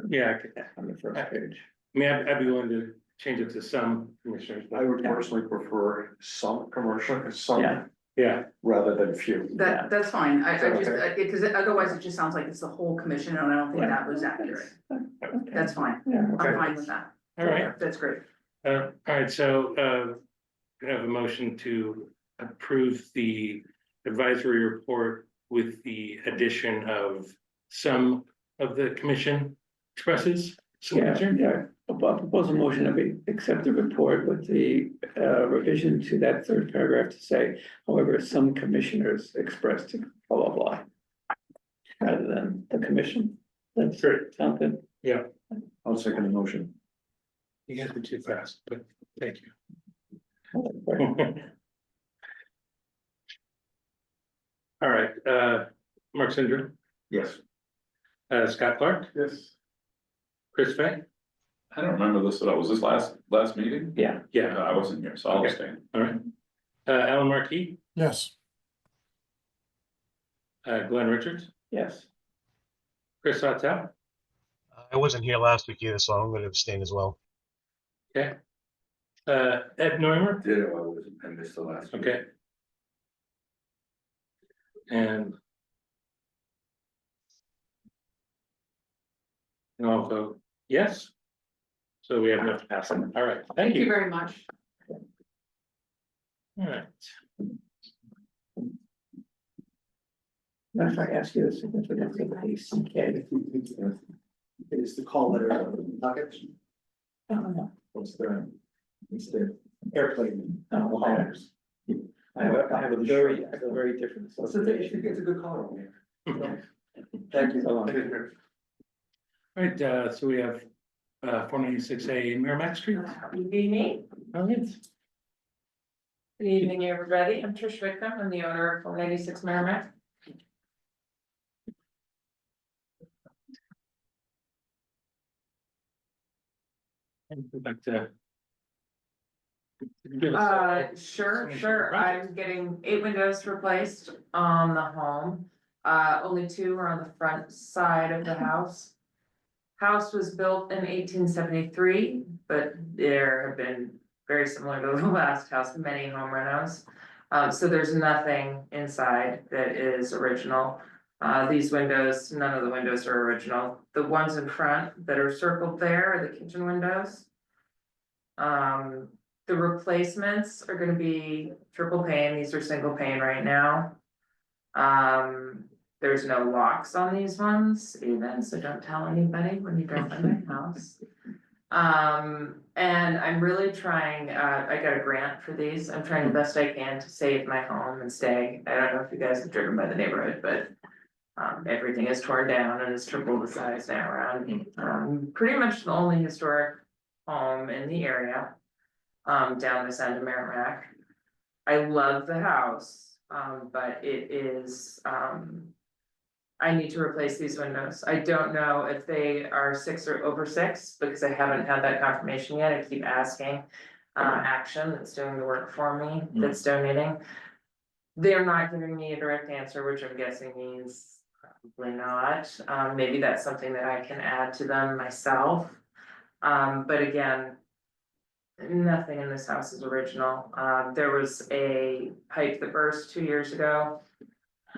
Yeah, On the first page. I mean, I'd be willing to change it to some commissioners, I but would personally prefer some commercial, some Yeah. yeah, rather than few. That's fine, I Is that just, okay? because otherwise it just sounds like it's the whole commission, and I don't think that was accurate. Okay. That's fine, Yeah, I'm okay. fine with that. all right. That's great. All right, so, we have a motion to approve the advisory report with the addition of some of the commission expresses. Yeah, signature. yeah, I propose a motion that we accept the report with the revision to that third paragraph to say, however, some commissioners expressed blah, blah, blah. Rather than the commission. That's Great. sound good. Yeah, I'll second the motion. you guys were too fast, but thank you. All right, Mark Sindra, Yes. Scott Clark, Yes. Chris Fay. I don't remember this, but was this last meeting? Yeah, Yeah, I wasn't here, so I'll Okay. abstain. all right. Alan Markey, Yes. Glenn Richards, yes, Chris Sotell, I wasn't here last week either, so I'm going to abstain as well. okay. Ed Neumer, Ditto, I wasn't, I missed the last. okay. And I'll vote yes. So we have enough to pass them. All right, thank you. very much. All right. now if I ask you the significance of ACK. It's the call letter of the bucket. I don't know. It's the airplane. Oh, okay. I have a very different. It's a good color on here. Thank you so much. All right, so we have 496A Merrimack Street. Good evening. Oh, yes. Good evening, everybody. I'm Trish Wickham. I'm the owner of 496 Merrimack. And we'd like to give us Sure. I'm getting 8 windows replaced on the home. Only 2 are on the front side of the house. House was built in 1873, but there have been very similar to the last house, many home renos. So there's nothing inside that is original. These windows, none of the windows are original. The ones in front that are circled there are the kitchen windows. The replacements are gonna be triple pane, these are single pane right now. There's no locks on these ones even, so don't tell anybody when you go by my house. And I'm really trying, I got a grant for these, I'm trying the best I can to save my home and stay. I don't know if you guys have driven by the neighborhood, but everything is torn down and it's triple the size now around. Pretty much the only historic home in the area, down this end of Merrimack. I love the house, but it is, I need to replace these windows. I don't know if they are 6 or over 6 because I haven't had that confirmation yet. I keep asking Action that's doing the work for me, that's donating. They're not giving me a direct answer, which I'm guessing means probably not. Maybe that's something that I can add to them myself. But again, nothing in this house is original. There was a pipe that burst 2 years ago.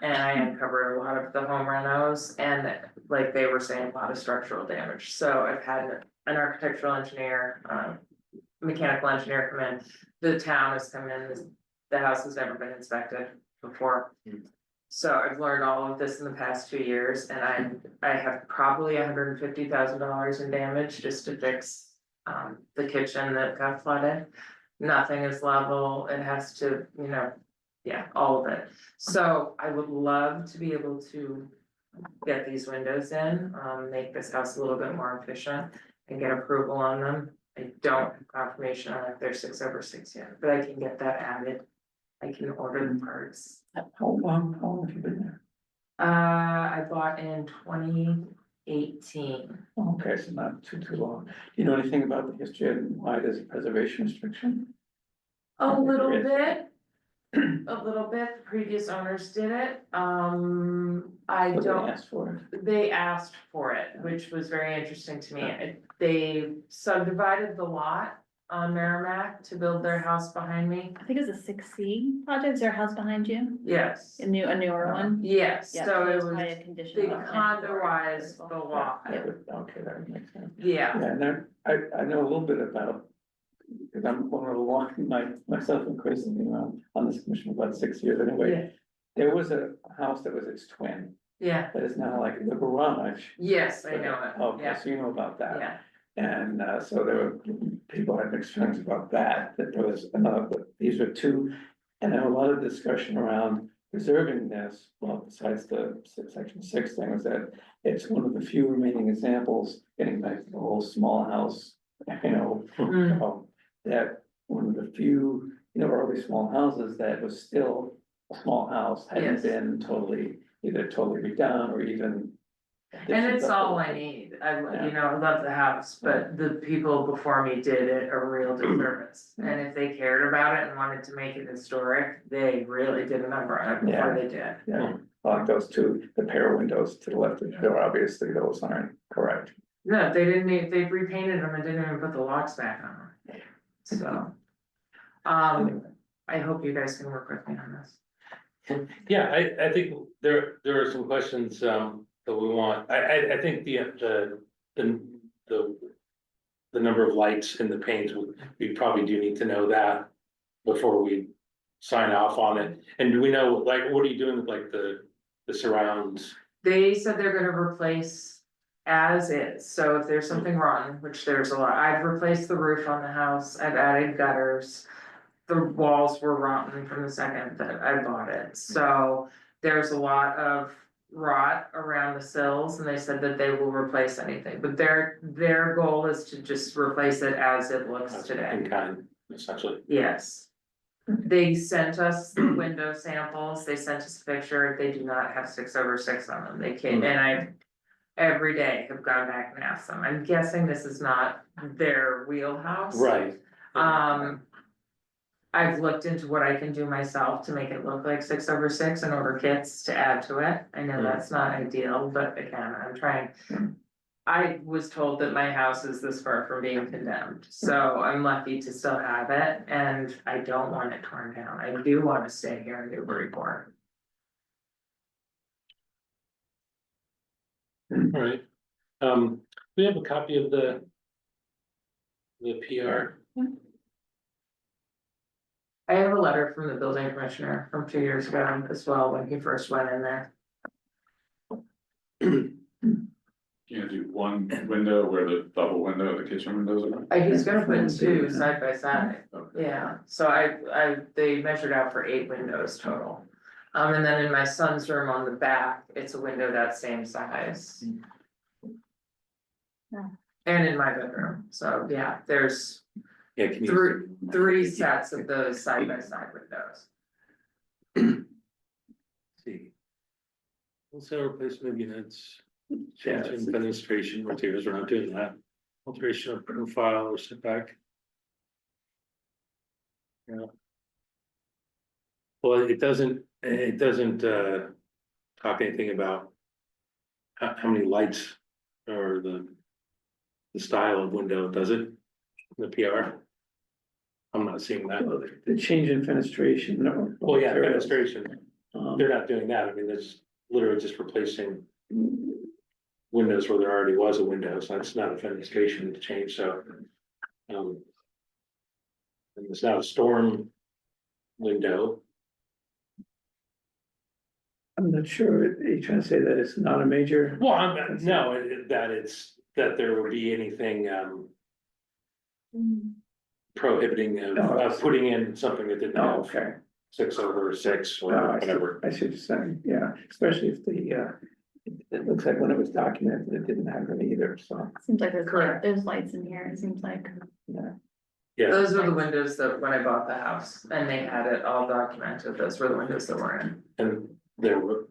And I uncovered a lot of the home renos and like they were saying, a lot of structural damage. So I've had an architectural engineer, mechanical engineer come in. The town has come in, the house has never been inspected before. So I've learned all of this in the past 2 years and I have probably $150,000 in damage just to fix the kitchen that got flooded. Nothing is level, it has to, yeah, all of it. So I would love to be able to get these windows in, make this house a little bit more efficient and get approval on them. I don't have confirmation on if they're 6 over 6 yet, but I can get that added. I can order the parts. How long have you been there? I bought in 2018. Okay, so not too long. Do you know anything about the history and why there's a preservation restriction? A little Yes. bit. a little bit, the previous owners did it, I What they don't. asked for. They asked for it, which was very interesting to me. They subdivided the lot on Merrimack to build their house behind me. I think it's a 6C project, is there a house behind you? Yes, A newer one? yes, Yeah, so it it's was, probably a condition they of it. condoized the lot, Okay, that makes sense. yeah, Yeah, and then I know a little bit about, because I'm one of the long, myself and Chris, and, on this commission for about 6 years anyway. yeah, There was a house that was its twin, yeah, that is now like the garage. yes, I know it, Okay, yeah, so you know about that. yeah. And so there were, people had mixed feelings about that, that there was another, but these are two. And there were a lot of discussion around preserving this, well, besides the section 6 thing, was that it's one of the few remaining examples, getting back to the whole small house, that one of the few, early small houses that was still a small house, hadn't Yes. been either totally redone or even. And it's all I need, I love the house, but the people before me did it a real disservice. And if they cared about it and wanted to make it historic, they really did a number on it before they did. Yeah, like those two, the pair of windows to the left of the door, obviously those aren't correct. No, they didn't, they repainted them and didn't even put the locks back on them, so. I hope you guys can work with me on this. Yeah, I think there are some questions, that we want, I think the number of lights in the panes, we probably do need to know that before we sign off on it. And do we know, like, what are you doing with like the surrounds? They said they're gonna replace as is, so if there's something wrong, which there's a lot, I've replaced the roof on the house, I've added gutters. The walls were rotten from the second that I bought it, so there's a lot of rot around the sills, and they said that they will replace anything, but their goal is to just replace it as it looks today. In kind, essentially. Yes. They sent us the window samples, they sent us a picture, they do not have 6/6 on them, they came, and I every day have gone back and asked them, I'm guessing this is not their wheelhouse. Right. I've looked into what I can do myself to make it look like 6/6 and order kits to add to it. I know that's not ideal, but again, I'm trying. I was told that my house is this far from being condemned, so I'm lucky to still have it, and I don't want it torn down. I do want to stay here in Newburyport. All right, we have a copy of the PR. I have a letter from the building commissioner from 2 years ago as well, when he first went in there. Can't do one window where the double window, the kitchen windows are. He's gonna put two side by side. Okay. Yeah, so they measured out for 8 windows total. And then in my son's room on the back, it's a window that same size. Yeah. And in my bedroom, so yeah, there's Yeah, can you? three sets of those side by side windows. See. Also replacement units, changing fenestration materials, we're not doing that. Alteration of profile or setback. Yeah. Well, it doesn't talk anything about. How many lights or the style of window, does it? The PR? I'm not seeing that. The change in fenestration. Well, yeah, fenestration, Um, they're not doing that, I mean, it's literally just replacing. Windows where there already was a window, so it's not a fenestration change, so. And it's not a storm window. I'm not sure, are you trying to say that it's not a major? Well, no, that there would be anything, prohibiting of putting in something that didn't Oh, have okay. 6/6 or Oh, I see. whatever. I see what you're saying, yeah, especially if it looks like when it was documented, it didn't have it either, so, Seems like Correct. there's lights in here, it seems like. yeah. Yeah, Those were the windows that when I bought the house, and they had it all documented, those were the windows that were in. and there were,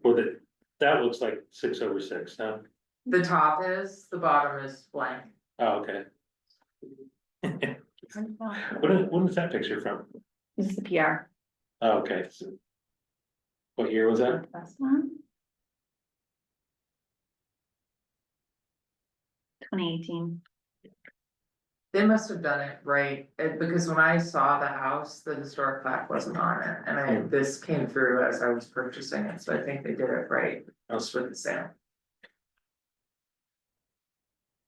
that looks like 6/6, huh? The top is, the bottom is blank. Oh, okay. What is that picture from? This is the PR. Okay. What year was that? Last one. 2018. They must have done it right, because when I saw the house, the historic plaque wasn't on it, and this came through as I was purchasing it, so I think they did it right. Else with the sale.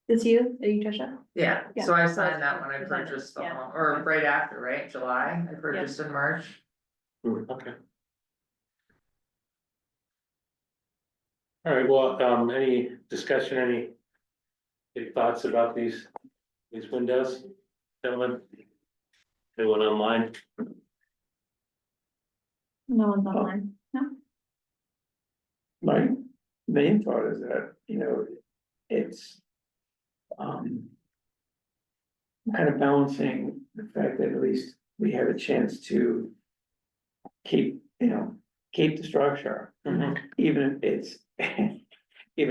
This you? Are you Trisha? Yeah, Yeah. so I signed that when I You signed it, purchased the yeah. home, or right after, right, July, I purchased in March. Okay. All right, well, any discussion, any big thoughts about these windows? Gentlemen? Anyone online? No one's online. No. My main thought is that, it's. Kind of balancing the fact that at least we have a chance to. Keep the structure, even if it's, even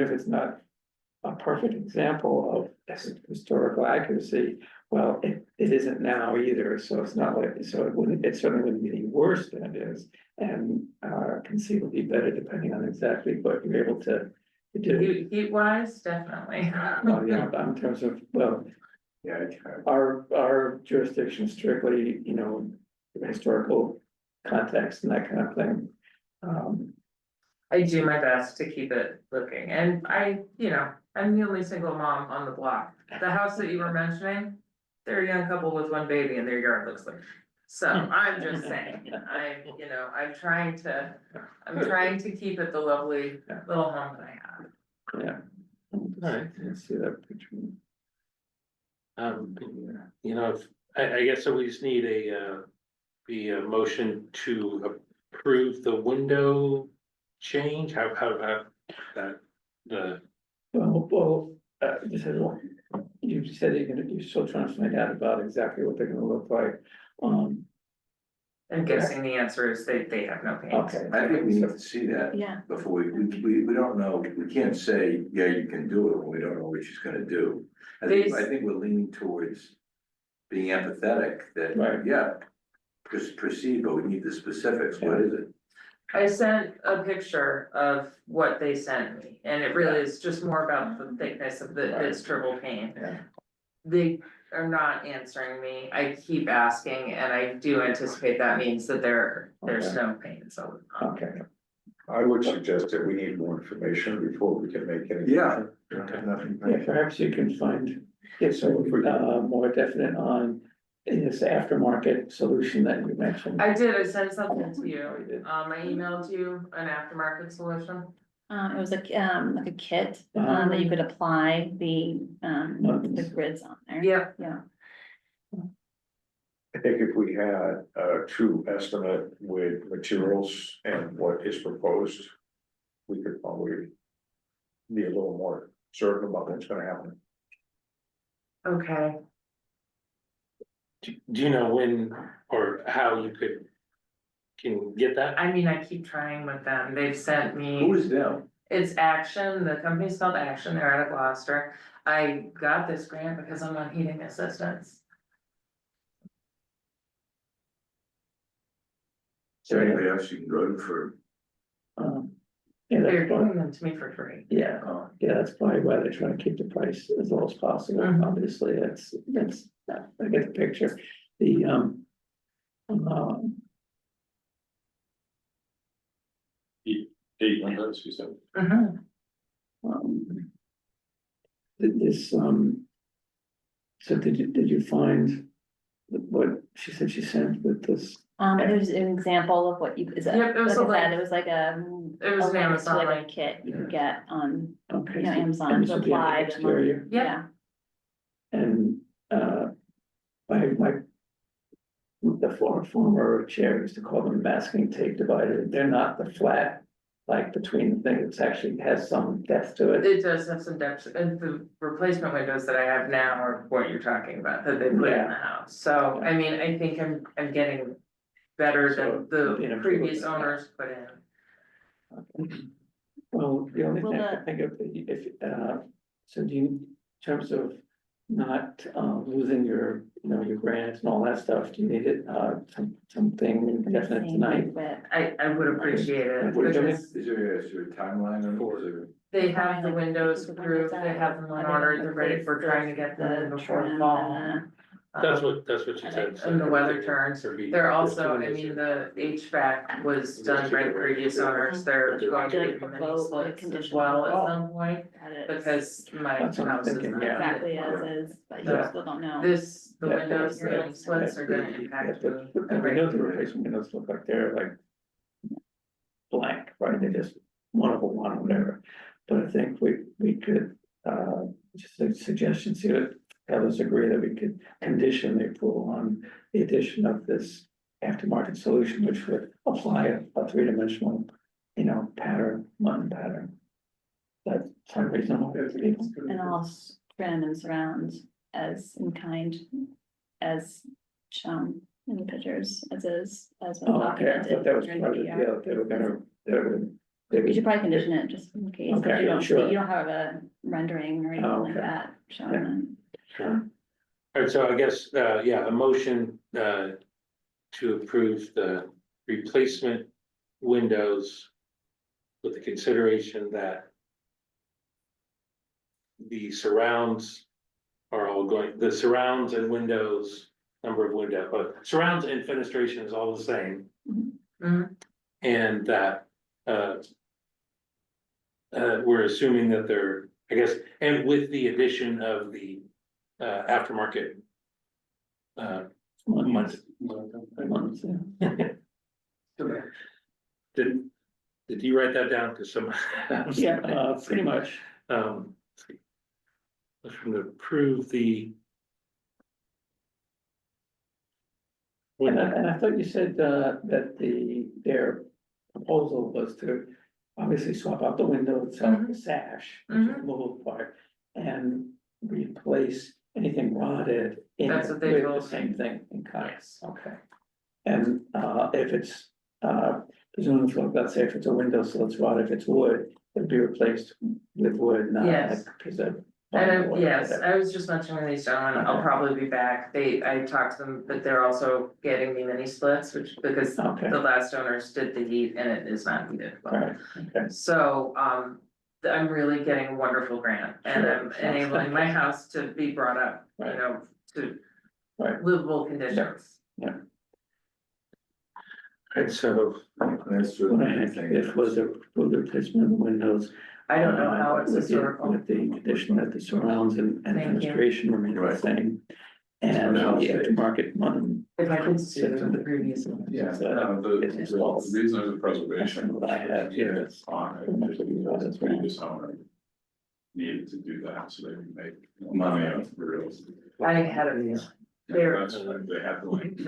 if it's not. A perfect example of historical accuracy, well, it isn't now either, so it's not like, so it certainly wouldn't be any worse than it is. And conceivably better depending on exactly what you're able to do. Heat wise, definitely. Well, yeah, but in terms of, well, Yeah, our jurisdiction strictly, historical context and that kind of thing. I do my best to keep it looking, and I'm the only single mom on the block. The house that you were mentioning, they're a young couple with one baby and their yard looks like. So I'm just saying, I'm trying to keep it the lovely little home that I have. Yeah. Alright, let's see that picture. I guess so we just need a motion to approve the window change, how that, Well, just as well, you said you're still trying to find out about exactly what they're gonna look like. I'm guessing the answer is they have no paint. Okay. I think we need to see that Yeah. before we don't know, we can't say, yeah, you can do it when we don't know what she's gonna do. I think we're leaning towards being empathetic that, Right. yeah, just proceed, but we need the specifics, what is it? I sent a picture of what they sent me, and it really is just more about the thickness of it's triple paint. Yeah. They are not answering me, I keep asking, and I do anticipate that means that there's Okay. no paint, so. Okay, I would suggest that we need more information before we can make any. Yeah. Nothing. yeah, perhaps you can get some more definite on this aftermarket solution that you mentioned. I did, I sent something to you, I emailed you an aftermarket solution. It was like a kit, that you could apply the grids on there. Yeah. Yeah. I think if we had a true estimate with materials and what is proposed, we could probably be a little more certain about what's gonna happen. Okay, do you know when or how you can get that? I mean, I keep trying with them, they've sent me. Who is them? It's Action, the company's called Action, they're out of Gloucester. I got this grant because I'm on heating assistance. Is there anybody else you can go to for? Yeah, They're that's probably, giving them to me for free. yeah, that's probably why they're trying to keep the price as low as possible, Mhm. obviously, I get the picture. The, Eight windows, you said. Mhm. This, so did you find what she said she sent with this? It was an example of what you, is it, Yep, it was like I a said, link. it was like It was an link to Amazon like a link. kit you could get on, Okay. you know, so- Amazon and to this would be on the apply. exterior? Yeah. And, the former chair used to call them masking tape divider, they're not the flat, like between the things, it actually has some depth to it. It does have some depth, and the replacement windows that I have now are what you're talking about, that they put in the house. So, I mean, I think I'm getting better than So, you the know, previous yeah. owners put in. Well, the only Will thing I the- can think of, if, so do you, in terms of not, losing your, your grants and all that stuff, do you need it, something definite tonight? I would appreciate it, What are you doing? because Is there a timeline or is there? they have the windows approved, they have them in order, they're ready, we're trying to get them in before the fall. That's what she said. And the weather turns, There'd be- they're there's also, two I windows mean, here. the HVAC was done by the previous owners, they're going to give them many splits as well at some point. Because my That's what I'm house is thinking, not. yeah. Exactly as is, but you Yeah. still don't know. The Yeah, windows, the yeah, mini splits are gonna yeah, impact but the. the windows, the replacement windows look like they're like blank, right, they just one of one, whatever. But I think we could, just a suggestion, see what others agree that we could condition the approval on the addition of this aftermarket solution, which would apply a three-dimensional, pattern, button pattern. That sounds reasonable to people. And all trim and surrounds as in kind, as shown in the pictures, as is, as was Oh, okay, I documented. thought that was during part of the PR. deal, they were gonna, they You would. should probably condition it just in case, Okay, but you don't, sure. you don't have a rendering or anything Oh, like okay. that showing Yeah. them. Sure. All right, so I guess, a motion, to approve the replacement windows with the consideration that the surrounds are all going, the surrounds and windows, number of window, but surrounds and fenestration is all the same. Mhm. And that, we're assuming that they're, I guess, and with the addition of the, aftermarket. Month. Months, yeah. Did you write that down? Cause some. Yeah, pretty much. Let's see. Motion to approve the. And I thought you said, that their proposal was to obviously swap out the window itself, the sash, which is the movable part, and replace anything rotted in That's it what they with told the me. same thing in kind. Yes. Okay. And, if it's, presumably, let's say if it's a window, so it's rotted, if it's wood, it'd be replaced with wood, not Yes. like a piece of. And yes, I was just mentioning these gentlemen, I'll Okay. probably be back, I talked to them, but they're also getting me mini splits, which, because Okay, the last owners did the heat and it is not heated well. right, okay. So, I'm really getting a wonderful grant and Sure. I'm enabling my house to be brought up, you Right. know, to Right. livable conditions. And so, That's What I had, it was a full replacement of the windows. I don't know how it's with the- historical. With the condition that the surrounds and Thank you. fenestration remain the Right. same. And the aftermarket one. If I could see the previous one. Yeah, It's, the installed. reason there's a preservation. That's what I have here is- On it, because the previous owner needed to do that, so they can make money on the real estate. I had it, Yeah, there. That's what they had to like.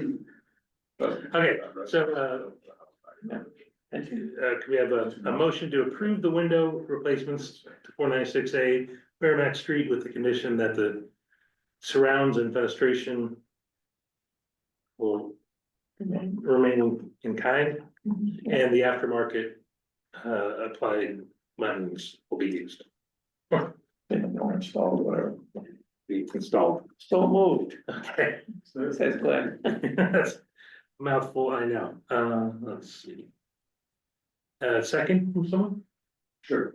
But- Okay, so, Thank you. can we have a motion to approve the window replacements to 496A Merrimack Street with the condition that the surrounds and fenestration will remain in kind, and the aftermarket, applied buttons will be used. Or installed, whatever. Be installed. So moved, Okay. says Glenn. That's a mouthful, I know. Let's see. Second from someone? Sure.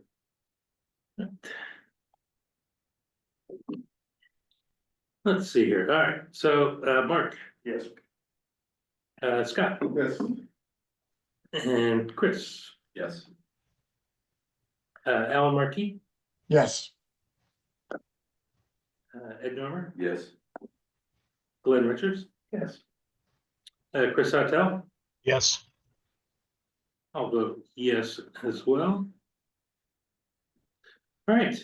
Let's see here. All right, so, Mark, Yes. Scott, Yes. and Chris, Yes. Alan Markey, Yes. Ed Normer, Yes. Glenn Richards, Yes, Chris Sartell. Yes, I'll vote yes as well. All right,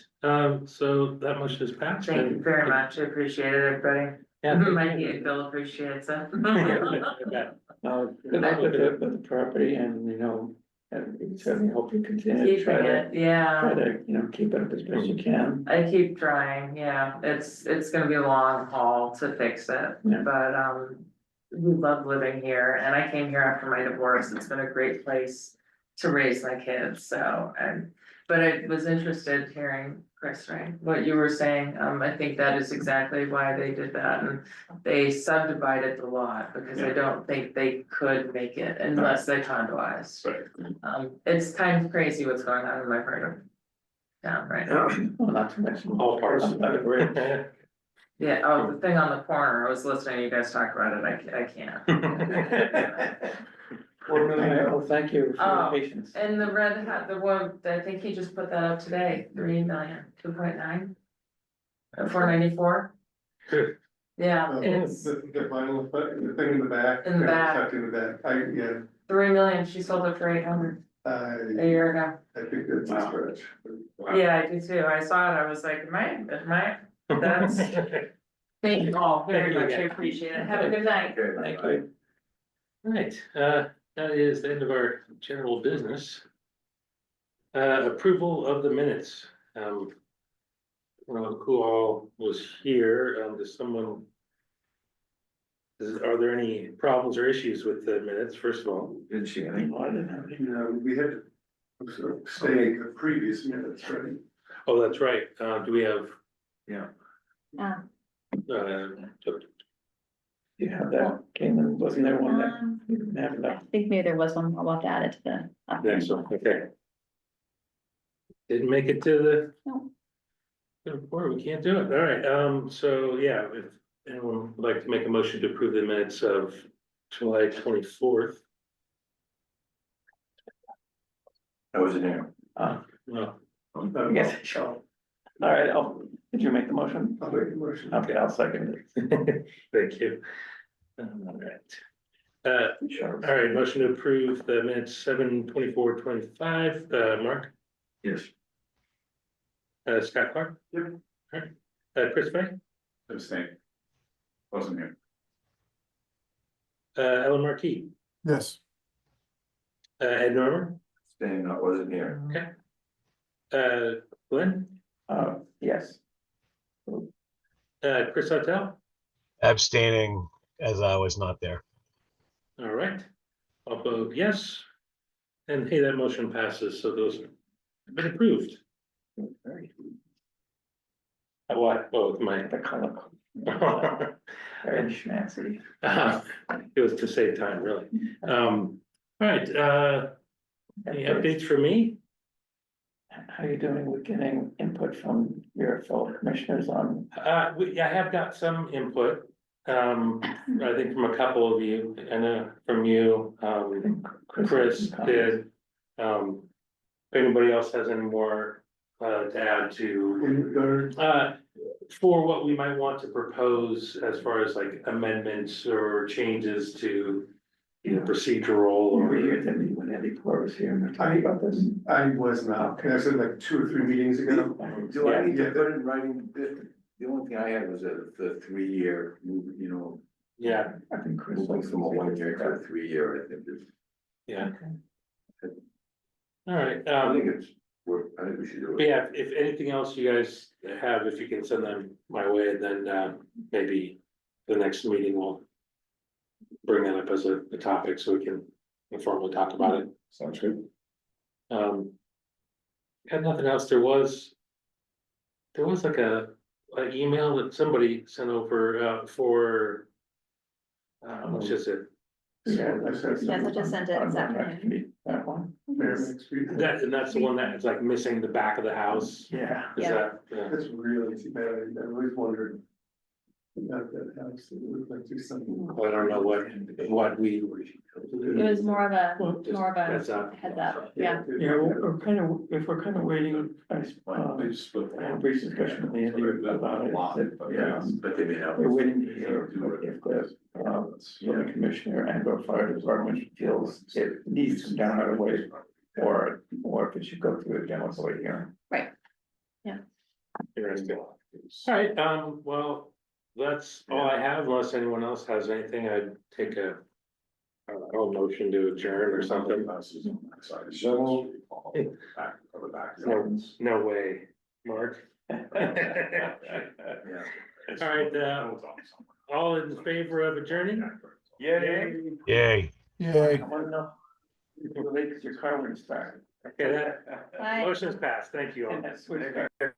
so that motion is passed. Thank you very much, I appreciate it, everybody. Yeah. My heating bill appreciates it. You bet. good luck with the property and, and we certainly hope you continue to Keeping try it, to, yeah, keep it up as best you can. I keep trying, yeah, it's gonna be a long haul to fix it, Yeah. but, we love living here, and I came here after my divorce, it's been a great place to raise my kids, so, and but I was interested hearing, Chris, right, what you were saying, I think that is exactly why they did that, and they subdivided the lot, because I don't think they could make it unless they condoized. Right. It's kind of crazy what's going on in my part of town right now. Well, not to mention. All parts. Yeah, oh, the thing on the corner, I was listening to you guys talk about it, I can't. Well, thank you for your Oh, patience. And the red hat, the one, I think he just put that up today, 3 million, 2.9. 494, Good. yeah, it's The vinyl, the thing in the back. In the back. Tucked in the back, yeah, 3 million, she sold it for 800 a year ago. I think that's a stretch. Yeah, I do too, I saw it, I was like, that's, thank you all very Thank you much, I again. appreciate it, have a good night. Thank you. Right, that is the end of our general business. Approval of the minutes. I don't know who all was here, does someone? Are there any problems or issues with the minutes, first of all? Didn't see any. We had to sort of stay the previous minutes, right? Oh, that's right, do we have? Yeah. Ah. You have that, Caitlin, wasn't there one that you didn't have I enough? think maybe there was one, I'll have to add it to the. Next one, okay. Didn't make it to the. No. the report, we can't do it, all right, so, yeah, if anyone would like to make a motion to approve the minutes of July 24th. I wasn't here. Well, Yes, sure. All right, did you make the motion? I'll make a motion. Okay, I'll second it. thank you. All right. Sure. All right, motion to approve the minutes 7/24/25, Mark, Yes. Scott Clark? Yep. All right, Chris May, Abstain. Wasn't here. Ellen Markey, Yes. Ed Normer, Staying, I wasn't here. Glenn, Yes. Chris Hotel, Abstaining as I was not there. all right, I'll vote yes. And hey, that motion passes, so those have been approved. What, oh, my. The color. Very schmancy. It was to save time, really. All right, any updates for me? How are you doing with getting input from your fellow commissioners on? I have got some input, I think from a couple of you, and from you, Chris did. If anybody else has any more, to add to. In regard, For what we might want to propose as far as like amendments or changes to either procedural You were or. here, Debbie, when Eddie Core was here, and we talked about this. I was not, I said like 2 or 3 meetings ago. Do I need Yeah. to put in writing, the only thing I had was the 3-year, you know, Yeah, I think Chris. moving from a 1-year to a 3-year, I think is. yeah. All right, I think I think we should do but it. yeah, if anything else you guys have, if you can send them my way, then maybe the next meeting will bring that up as a topic so we can informally talk about it. Sounds good. Had nothing else, there was like an email that somebody sent over for which is it? Yeah, I said. Yes, I just sent it this afternoon. That one. Merrimack Street. And that's the one that is like missing the back of the house. Yeah. Is Yeah. that, yeah. That's really too bad, I always wondered. About that house, it looked like there's something. I don't know what we. It was more of a Heads up. heads up, yeah. Yeah, we're kind of, if we're kind of waiting, brief discussion with Andy about it. Yeah, but they may have. We're waiting to hear if the building commissioner and or fire department feels it needs to come down right away. Or if it should go through a general public hearing. Interesting. All right, well, that's all I have, unless anyone else has anything, I'd take a motion to adjourn or something. No way, Mark. All right, all in favor of adjourning? Yeah. Yay. Yay. You're late because your car wouldn't start. Okay, that Bye. motion is passed. Thank you all. And that's switch car.